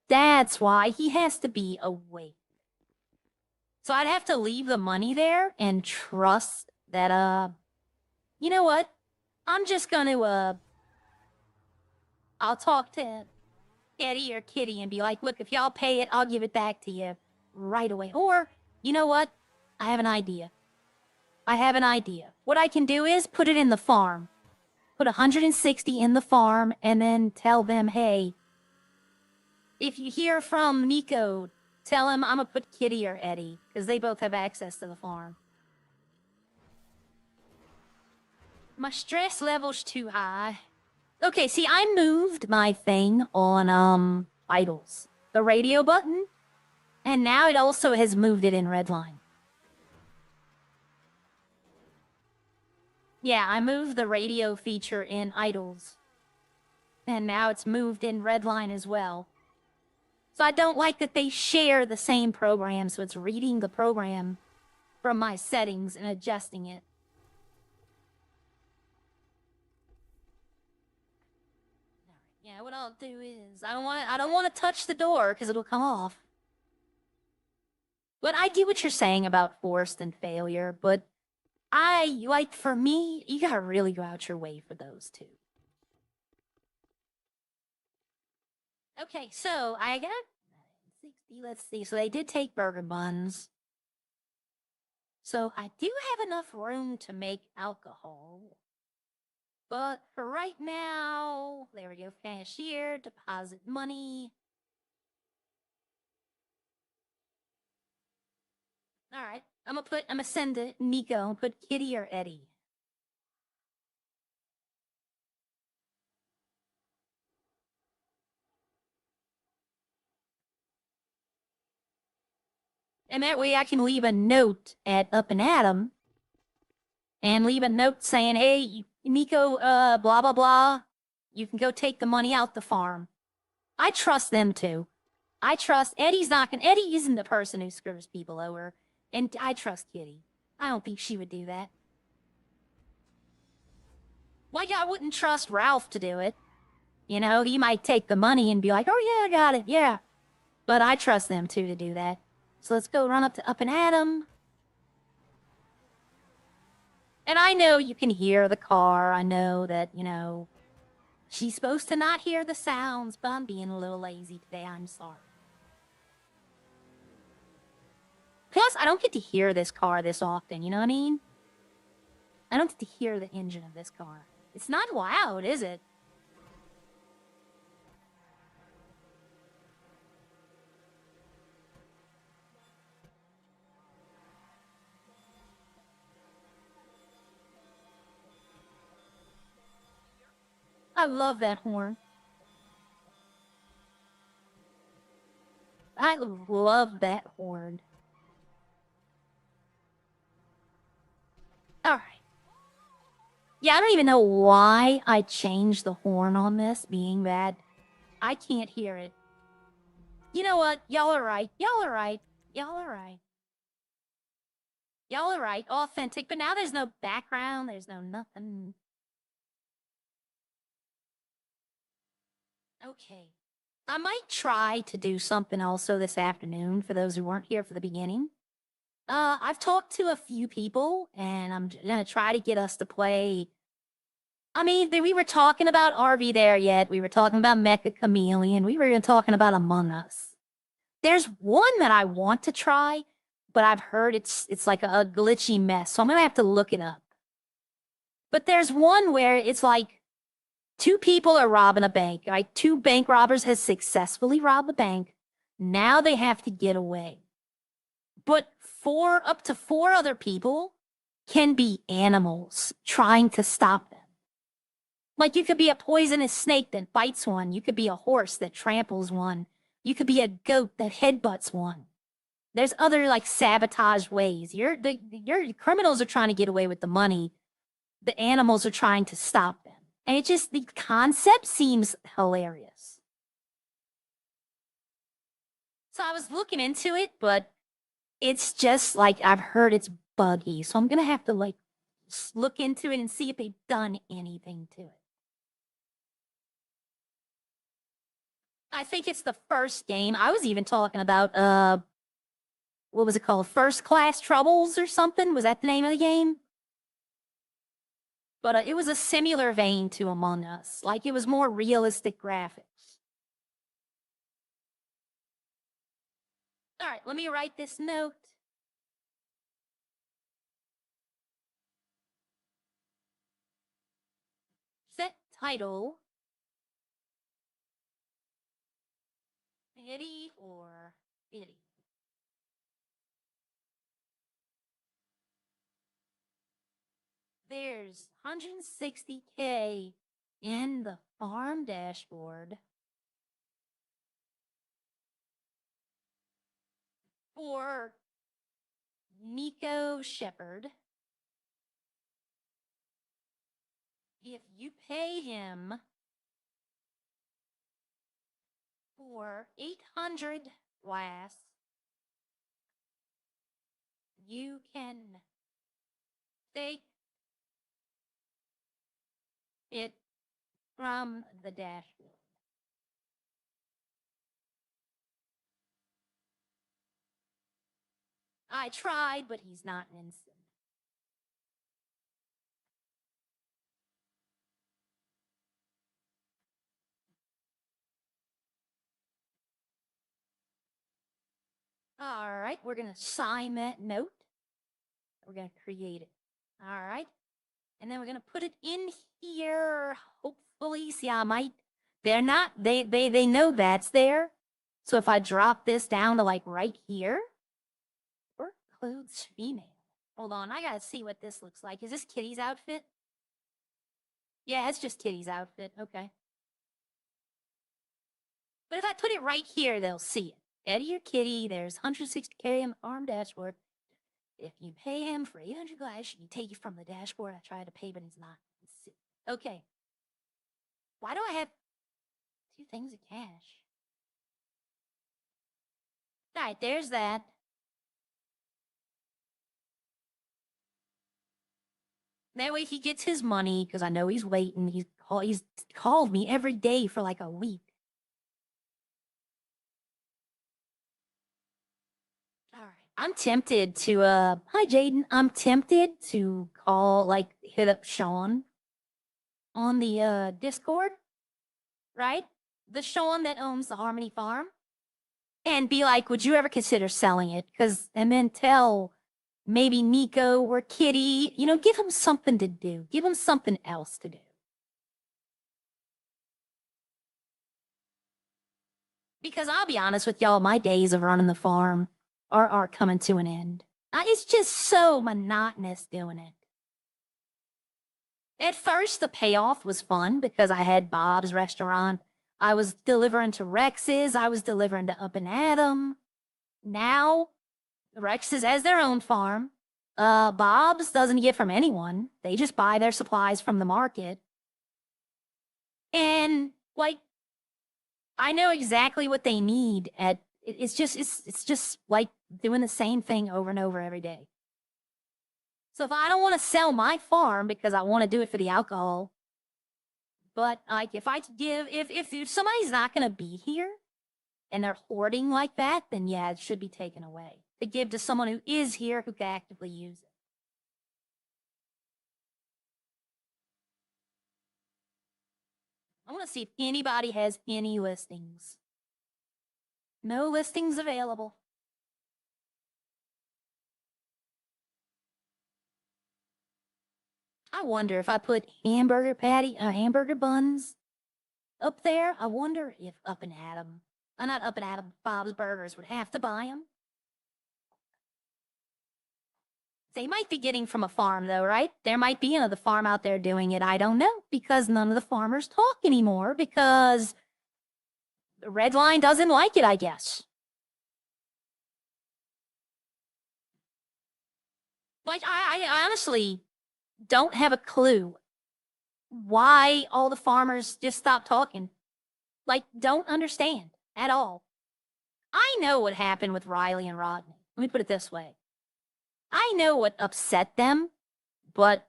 S1: That's why he has to be awake. So I'd have to leave the money there and trust that, you know what? I'm just gonna, I'll talk to Eddie or Kitty and be like, look, if y'all pay it, I'll give it back to you right away. Or, you know what? I have an idea. What I can do is put it in the farm. Put 160 in the farm and then tell them, hey, if you hear from Miko, tell him I'm gonna put Kitty or Eddie, because they both have access to the farm. My stress level's too high. Okay, see, I moved my thing on, Idols. The radio button. And now it also has moved it in Redline. Yeah, I moved the radio feature in Idols. And now it's moved in Redline as well. So I don't like that they share the same program, so it's reading the program from my settings and adjusting it. Yeah, what I'll do is I don't want to touch the door because it'll come off. But I get what you're saying about forced and failure, but for me, you gotta really go out your way for those two. Okay, so I got 60, let's see. So they did take burger buns. So I do have enough room to make alcohol. But for right now, there we go, cashier, deposit money. All right, I'm gonna send it Miko and put Kitty or Eddie. And that way I can leave a note at Up and Adam and leave a note saying, hey, Miko, blah, blah, blah. You can go take the money out the farm. I trust them too. I trust Eddie isn't the person who screws people over. And I trust Kitty. I don't think she would do that. Like I wouldn't trust Ralph to do it. You know, he might take the money and be like, oh yeah, I got it, yeah. But I trust them too to do that. So let's go run up and at him. And I know you can hear the car. I know that, you know, she's supposed to not hear the sounds, but I'm being a little lazy today. I'm sorry. Plus, I don't get to hear this car this often, you know what I mean? I don't get to hear the engine of this car. It's not loud, is it? I love that horn. I love that horn. Alright. Yeah, I don't even know why I changed the horn on this, being that I can't hear it. You know what? Y'all are right. Y'all are right. Y'all are right. Y'all are right. Authentic, but now there's no background. There's no nothing. Okay. I might try to do something also this afternoon for those who weren't here for the beginning. I've talked to a few people, and I'm gonna try to get us to play. I mean, we were talking about RV there yet. We were talking about Mecha Chameleon. We were even talking about Among Us. There's one that I want to try, but I've heard it's like a glitchy mess, so I'm gonna have to look it up. But there's one where it's like two people are robbing a bank. Right? Two bank robbers has successfully robbed the bank. Now they have to get away. But up to four other people can be animals trying to stop them. Like, you could be a poisonous snake that bites one. You could be a horse that tramples one. You could be a goat that headbutts one. There's other, like, sabotage ways. Your criminals are trying to get away with the money. The animals are trying to stop them. And the concept seems hilarious. So I was looking into it, but it's just, like, I've heard it's buggy. So I'm going to have to, like, look into it and see if they've done anything to it. I think it's the first game. I was even talking about, what was it called? First Class Troubles or something? Was that the name of the game? But it was a similar vein to Among Us. Like, it was more realistic graphics. All right, let me write this note. Set title. Itty or itty. There's 160K in the farm dashboard for Nico Shepherd. If you pay him for 800 glass, you can take it from the dashboard. I tried, but he's not instant. All right, we're going to sign that note. We're going to create it. All right. And then we're going to put it in here. Hopefully, see, I might. They're not, they know that's there. So if I drop this down to like right here, or clothes female. Hold on, I got to see what this looks like. Is this Kitty's outfit? Yeah, it's just Kitty's outfit. Okay. But if I put it right here, they'll see it. Eddie or Kitty, there's 160K on the farm dashboard. If you pay him for 800 glass, you take it from the dashboard. I tried to pay, but it's not. Okay. Why do I have 2 things of cash? All right, there's that. That way he gets his money, because I know he's waiting. He's called me every day for like a week. All I'm tempted to, hi Jaden. I'm tempted to hit up Sean on the Discord, right? The Sean that owns the Harmony Farm. And be like, would you ever consider selling it? And then tell maybe Nico or Kitty, give them something to do. Give them something else to do. Because I'll be honest with y'all, my days of running the farm are coming to an end. It's just so monotonous doing it. At first, the payoff was fun because I had Bob's restaurant. I was delivering to Rex's. I was delivering to Up and Adam. Now, Rex's has their own farm. Bob's doesn't get from anyone. They just buy their supplies from the market. And, I know exactly what they need it's just like doing the same thing over and over every day. So if I don't want to sell my farm because I want to do it for the alcohol, but if somebody's not going to be here and they're hoarding like that, then yeah, it should be taken away to give to someone who is here who can actively use it. I want to see if anybody has any listings. No listings available. I wonder if I put hamburger buns up there. I wonder if Up and Adam, not Up and Adam, Bob's Burgers would have to buy them. They might be getting from a farm though, right? There might be another farm out there doing it. I don't know, because none of the farmers talk anymore because Redline doesn't like it, I guess. I honestly don't have a clue why all the farmers just stopped talking. Don't understand at all. I know what happened with Riley and Rodney. Let me put it this way. I know what upset them, but,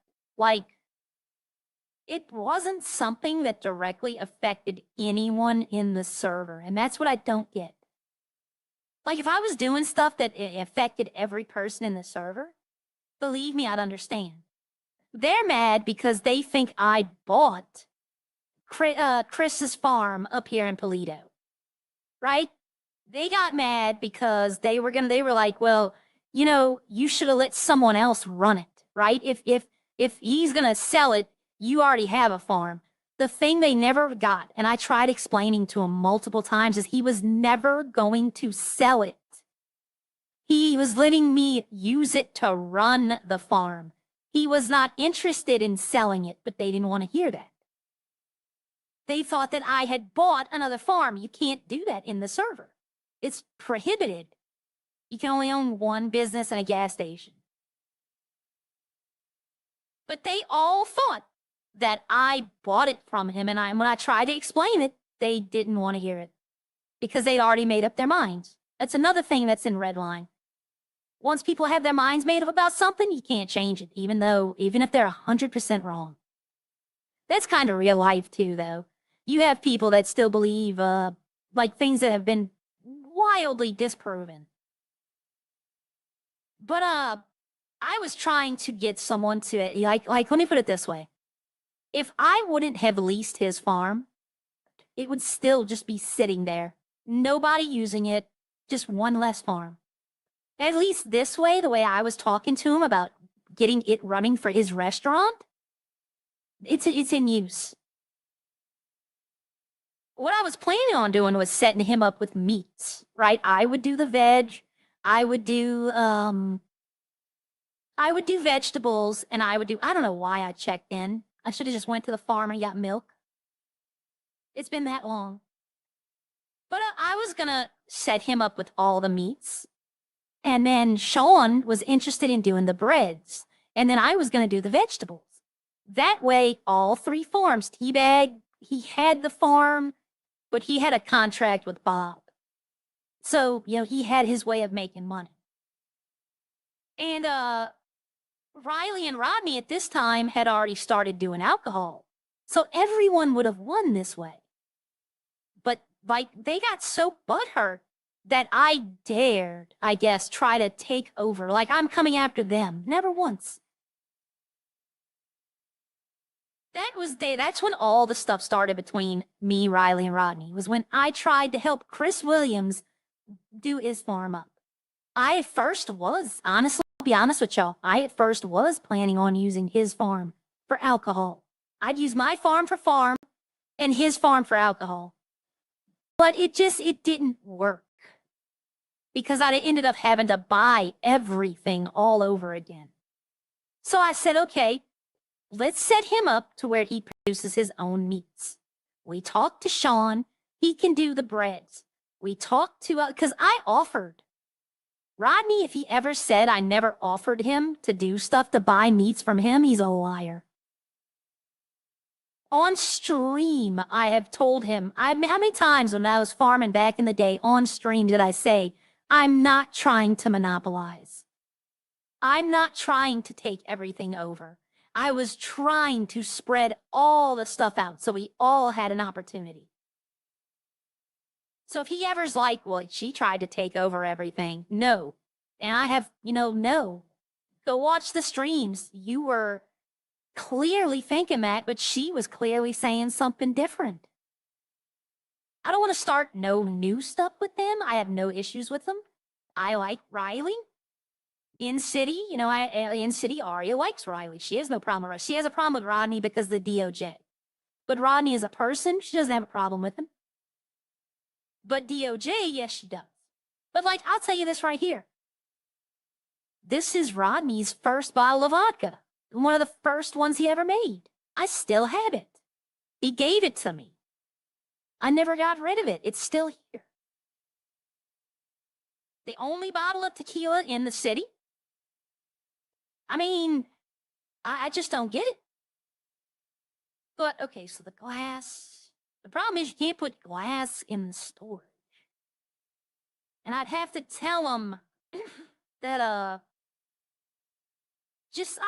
S1: it wasn't something that directly affected anyone in the server, and that's what I don't get. If I was doing stuff that affected every person in the server, believe me, I'd understand. They're mad because they think I bought Chris's farm up here in Polito, right? They got mad because they were like, well, you should have let someone else run it, right? If he's gonna sell it, you already have a farm. The thing they never got, and I tried explaining to him multiple times, is he was never going to sell it. He was letting me use it to run the farm. He was not interested in selling it, but they didn't want to hear that. They thought that I had bought another farm. You can't do that in the server. It's prohibited. You can only own one business and a gas station. But they all thought that I bought it from him, and when I tried to explain it, they didn't want to hear it because they'd already made up their minds. That's another thing that's in Redline. Once people have their minds made up about something, you can't change it, even if they're 100% wrong. That's kind of real life too, though. You have people that still believe, things that have been wildly disproven. But, I was trying to get someone to, let me put it this way. If I wouldn't have leased his farm, it would still just be sitting there. Nobody using it, just one less farm. At least this way, the way I was talking to him about getting it running for his restaurant, it's in use. What I was planning on doing was setting him up with meats, right? I would do the veg, I would do vegetables, and I don't know why I checked in. I should have just went to the farm and got milk. It's been that long. But I was gonna set him up with all the meats. And then Sean was interested in doing the breads. And then I was gonna do the vegetables. That way, all three farms, Teabag, he had the farm, but he had a contract with Bob. So, he had his way of making money. And, Riley and Rodney at this time had already started doing alcohol. So everyone would have won this way. But, they got so butthurt that I dared, I guess, try to take over. Like I'm coming after them. Never once. That's when all the stuff started between me, Riley, and Rodney, was when I tried to help Chris Williams do his farm up. I at first was, honestly, I'll be honest with y'all, I at first was planning on using his farm for alcohol. I'd use my farm for farm and his farm for alcohol. But it didn't work. Because I ended up having to buy everything all over again. So I said, okay, let's set him up to where he produces his own meats. We talked to Sean. He can do the breads. We talked to, because I offered. Rodney, if he ever said I never offered him to do stuff to buy meats from him, he's a liar. On stream, I have told him, how many times when I was farming back in the day on stream did I say, I'm not trying to monopolize. I'm not trying to take everything over. I was trying to spread all the stuff out so we all had an opportunity. So if he ever's like, well, she tried to take over everything. No. And I have, no. Go watch the streams. You were clearly thinking that, but she was clearly saying something different. I don't want to start no new stuff with them. I have no issues with them. I like Riley. In City, in City, Arya likes Riley. She has no problem with She has a problem with Rodney because of the DOJ. But Rodney as a person, she doesn't have a problem with him. But DOJ, yes, she does. But I'll tell you this right here. This is Rodney's first bottle of vodka. One of the first ones he ever made. I still have it. He gave it to me. I never got rid of it. It's still here. The only bottle of tequila in the city. I mean, I just don't get it. But, okay, so the glass. The problem is you can't put glass in the storage. And I'd have to tell them that, I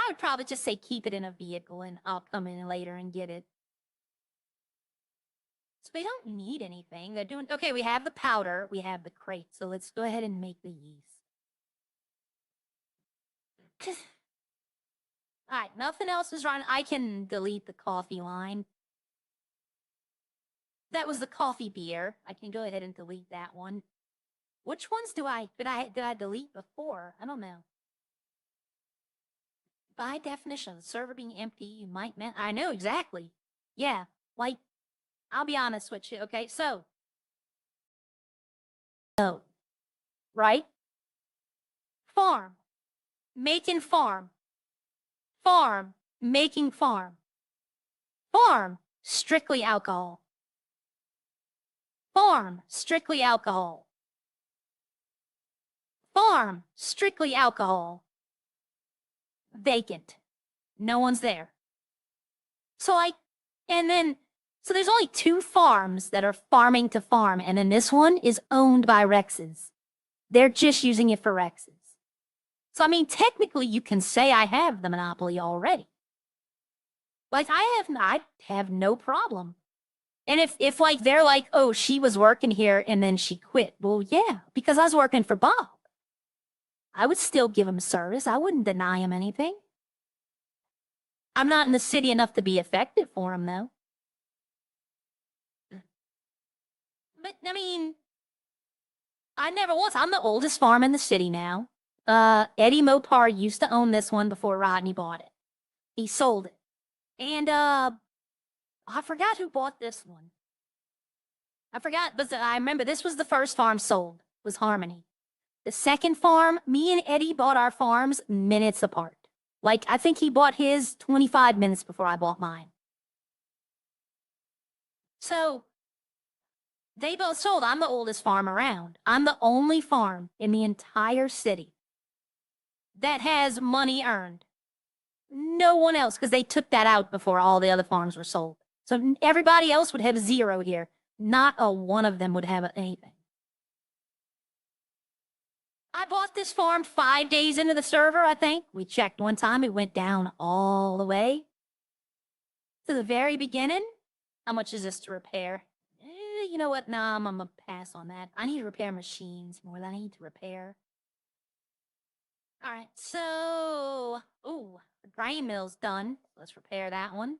S1: would probably just say keep it in a vehicle and I'll come in later and get it. So they don't need anything. They're doing, okay, we have the powder, we have the crate, so let's go ahead and make the yeast. All right, nothing else is running. I can delete the coffee line. That was the coffee beer. I can go ahead and delete that one. Which ones did I delete before? I don't know. By definition, the server being empty, you might I know exactly. Yeah, I'll be honest with you, okay? So, right? Farm. Making farm. Farm. Making farm. Farm. Strictly alcohol. Farm. Strictly alcohol. Farm. Strictly alcohol. Vacant. No one's there. So there's only 2 farms that are farming to farm, and then this one is owned by Rexes. They're just using it for Rexes. So, I mean, technically you can say I have the monopoly already. I have no problem. And if they're like, oh, she was working here and then she quit. Well, yeah, because I was working for Bob. I would still give him service. I wouldn't deny him anything. I'm not in the city enough to be effective for him, though. But, I mean, I never was. I'm the oldest farm in the city now. Eddie Mopar used to own this one before Rodney bought it. He sold it. And, I forgot who bought this one. I forgot, but I remember this was the first farm sold, was Harmony. The second farm, me and Eddie bought our farms minutes apart. I think he bought his 25 minutes before I bought mine. So, they both sold. I'm the oldest farm around. I'm the only farm in the entire city that has money earned. No one else, because they took that out before all the other farms were sold. So everybody else would have 0 here. Not a one of them would have anything. I bought this farm 5 days into the server, I think. We checked one time. It went down all the way to the very beginning. How much is this to repair? Actually, you know what? Nah, I'm gonna pass on that. I need to repair machines more than I need to repair. All right, so, ooh, the grind mill's done. Let's repair that one.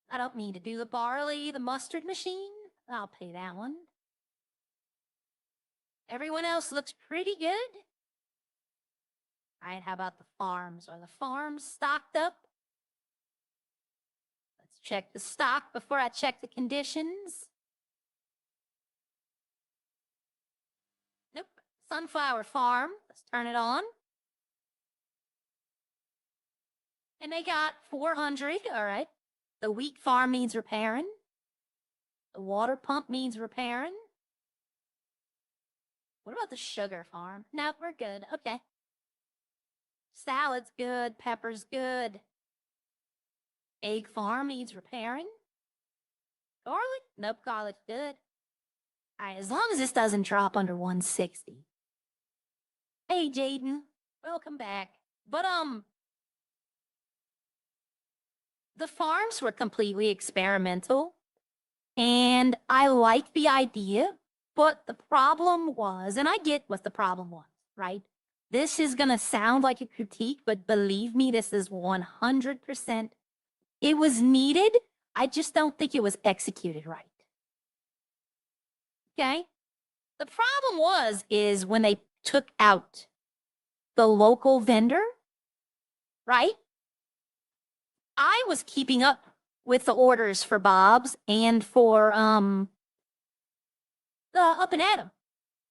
S1: I don't need to do the barley, the mustard machine. I'll pay that one. Everyone else looks pretty good. All right, how about the farms? Are the farms stocked up? Let's check the stock before I check the conditions. Nope. Sunflower farm. Let's turn it on. And they got 400. All right. The wheat farm needs repairing. The water pump needs repairing. What about the sugar farm? Nope, we're good. Okay. Salad's good. Pepper's good. Egg farm needs repairing. Garlic? Nope, garlic's good. All right, as long as this doesn't drop under 160. Hey, Jaden. Welcome back. But, the farms were completely experimental. And I like the idea, but the problem was, and I get what the problem was, right? This is going to sound like a critique, but believe me, this is 100%. It was needed. I just don't think it was executed right. Okay? The problem is when they took out the local vendor, right? I was keeping up with the orders for Bob's and for the Up and Atom.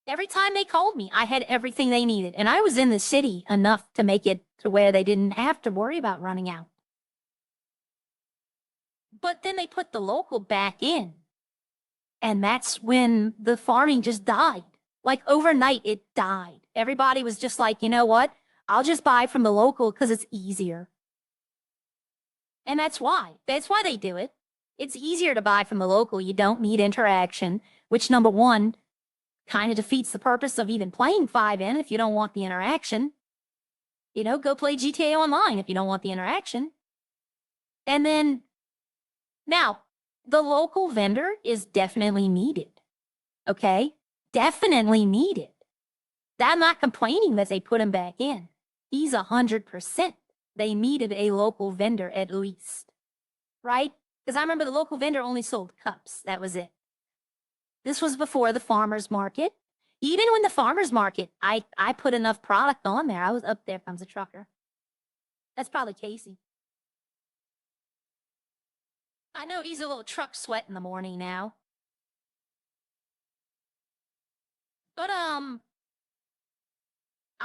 S1: Every time they called me, I had everything they needed. And I was in the city enough to make it to where they didn't have to worry about running out. But then they put the local back in. And that's when the farming just died. Like overnight, it died. Everybody was just like, you know what? I'll just buy from the local because it's easier. And that's why. That's why they do it. It's easier to buy from the local. You don't need interaction, which, number one, kind of defeats the purpose of even playing 5N if you don't want the interaction. You know, go play GTA Online if you don't want the interaction. And then, now, the local vendor is definitely needed. Okay? Definitely needed. I'm not complaining that they put him back in. He's 100%. They needed a local vendor at least. Right? Because I remember the local vendor only sold cups. That was it. This was before the farmer's market. Even when the farmer's market, I put enough product on there. I was up there comes a trucker. That's probably Casey. I know he's a little truck sweat in the morning now. But, I'll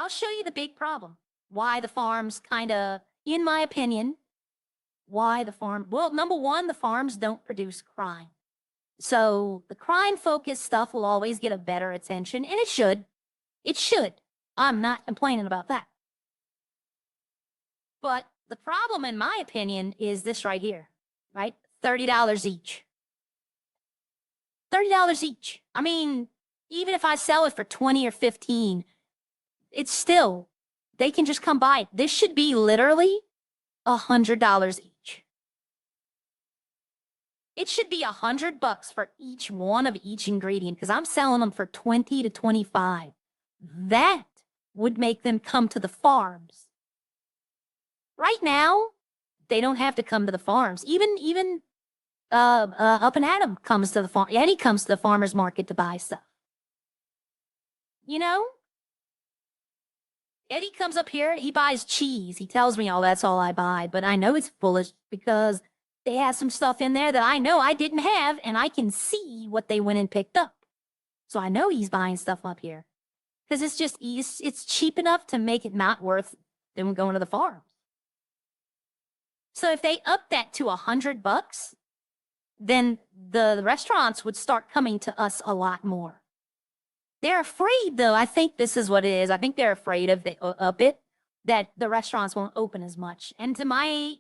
S1: show you the big problem. Why the farms kind of, in my opinion, well, number one, the farms don't produce crime. So the crime-focused stuff will always get a better attention, and it should. It should. I'm not complaining about that. But the problem, in my opinion, is this right here, right? $30 each. $30 each. I mean, even if I sell it for 20 or 15, it's still, they can just come buy it. This should be literally $100 each. It should be $100 for each one of each ingredient because I'm selling them for 20 to 25. That would make them come to the farms. Right now, they don't have to come to the farms. Even Up and Atom comes to the farm. And he comes to the farmer's market to buy stuff. You know? Eddie comes up here, he buys cheese. He tells me, oh, that's all I buy. But I know it's foolish because they have some stuff in there that I know I didn't have, and I can see what they went and picked up. So I know he's buying stuff up here. Because it's cheap enough to make it not worth them going to the farms. So if they up that to $100, then the restaurants would start coming to us a lot more. They're afraid, though. I think this is what it is. I think they're afraid of it, that the restaurants won't open as much. And to my,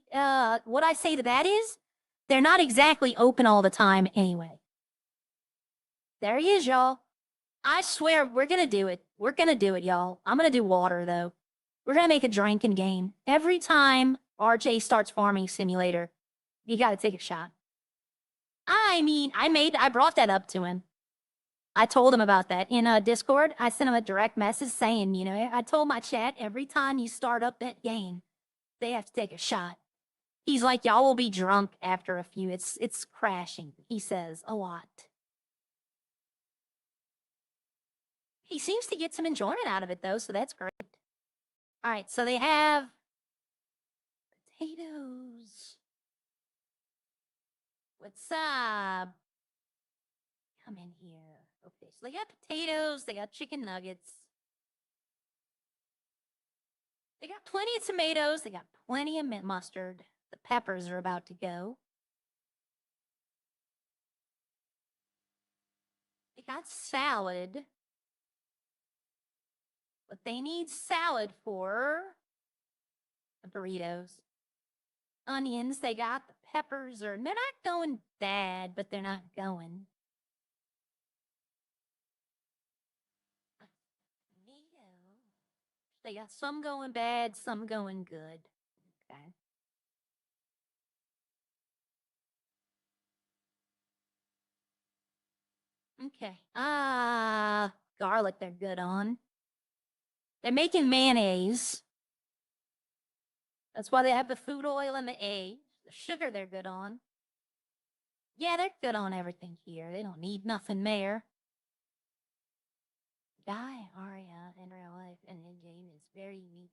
S1: what I say to that is, they're not exactly open all the time anyway. There he is, y'all. I swear, we're going to do it. We're going to do it, y'all. I'm going to do water, though. We're going to make a drinking game. Every time RJ starts Farming Simulator, you got to take a shot. I mean, I brought that up to him. I told him about that in Discord. I sent him a direct message saying, you know, I told my chat every time you start up that game, they have to take a shot. He's like, y'all will be drunk after a few. It's crashing, he says a lot. He seems to get some enjoyment out of it though, so that's great. All right, so they have potatoes. What's up? Come in here. Okay, so they got potatoes, they got chicken nuggets. They got plenty of tomatoes, they got plenty of mint mustard. The peppers are about to go. They got salad. But they need salad for the burritos. Onions, they got the peppers, they're not going bad, but they're not going. They got some going bad, some going good. Okay. Okay. Garlic they're good on. They're making mayonnaise. That's why they have the food oil and the eggs. The sugar they're good on. Yeah, they're good on everything here. They don't need nothing there. Guy, Aria, in real life and in game is very unique.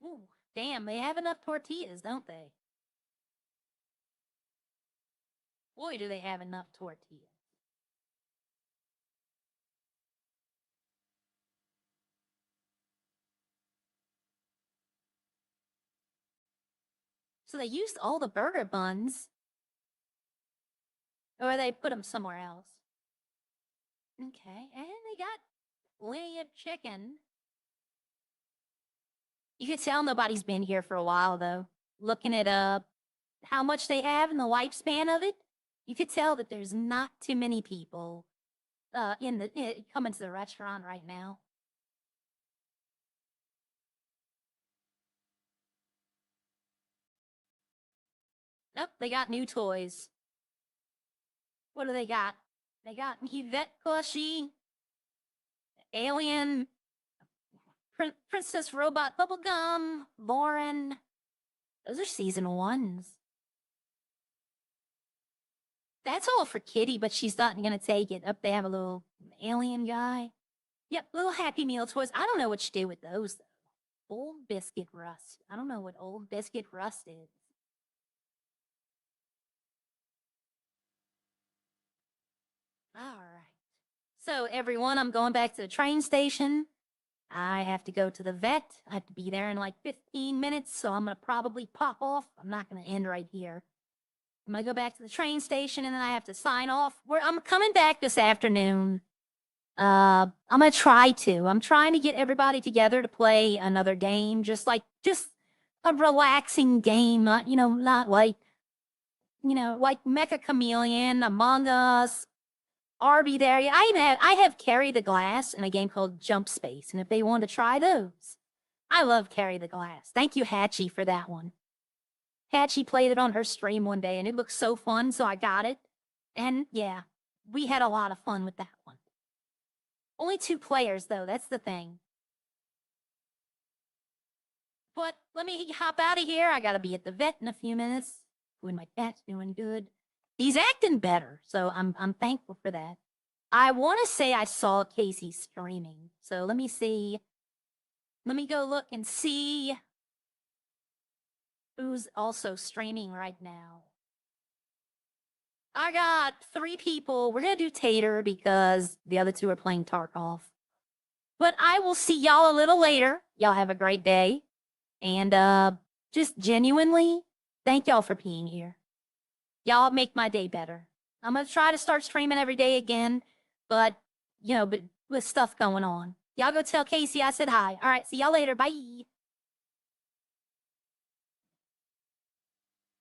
S1: Ooh, damn, they have enough tortillas, don't they? Boy, do they have enough tortillas. So they used all the burger buns. Or they put them somewhere else. Okay, and they got plenty of chicken. You can tell nobody's been here for a while, though. Looking at how much they have in the lifespan of it, you could tell that there's not too many people coming to the restaurant right now. Nope, they got new toys. What do they got? They got Yvette plushie, Alien, Princess Robot Bubblegum, Lauren. Those are season 1s. That's all for Kitty, but she's not gonna take it. Up they have a little alien guy. Yep, little Happy Meal toys. I don't know what you do with those though. Old Biscuit Rust. I don't know what Old Biscuit Rust is. All right. So everyone, I'm going back to the train station. I have to go to the vet. I have to be there in like 15 minutes, so I'm gonna probably pop off. I'm not gonna end right here. I'm gonna go back to the train station and then I have to sign off. I'm coming back this afternoon. I'm gonna try to. I'm trying to get everybody together to play another game, just a relaxing game, not like Mecha Chameleon, Among Us, Arby there. I have Carry the Glass in a game called Jump Space, and if they want to try those, I love Carry the Glass. Thank you, Hatchie, for that one. Hatchie played it on her stream one day, and it looked so fun, so I got it. And yeah, we had a lot of fun with that one. Only 2 players, though. That's the thing. But let me hop out of here. I gotta be at the vet in a few minutes. When my cat's doing good. He's acting better, so I'm thankful for that. I want to say I saw Casey streaming, so let me see. Let me go look and see who's also streaming right now. I got 3 people. We're gonna do Tater because the other 2 are playing Tarkov. But I will see y'all a little later. Y'all have a great day. And just genuinely, thank y'all for being here. Y'all make my day better. I'm gonna try to start streaming every day again, but with stuff going on. Y'all go tell Casey I said hi. All right, see y'all later. Bye.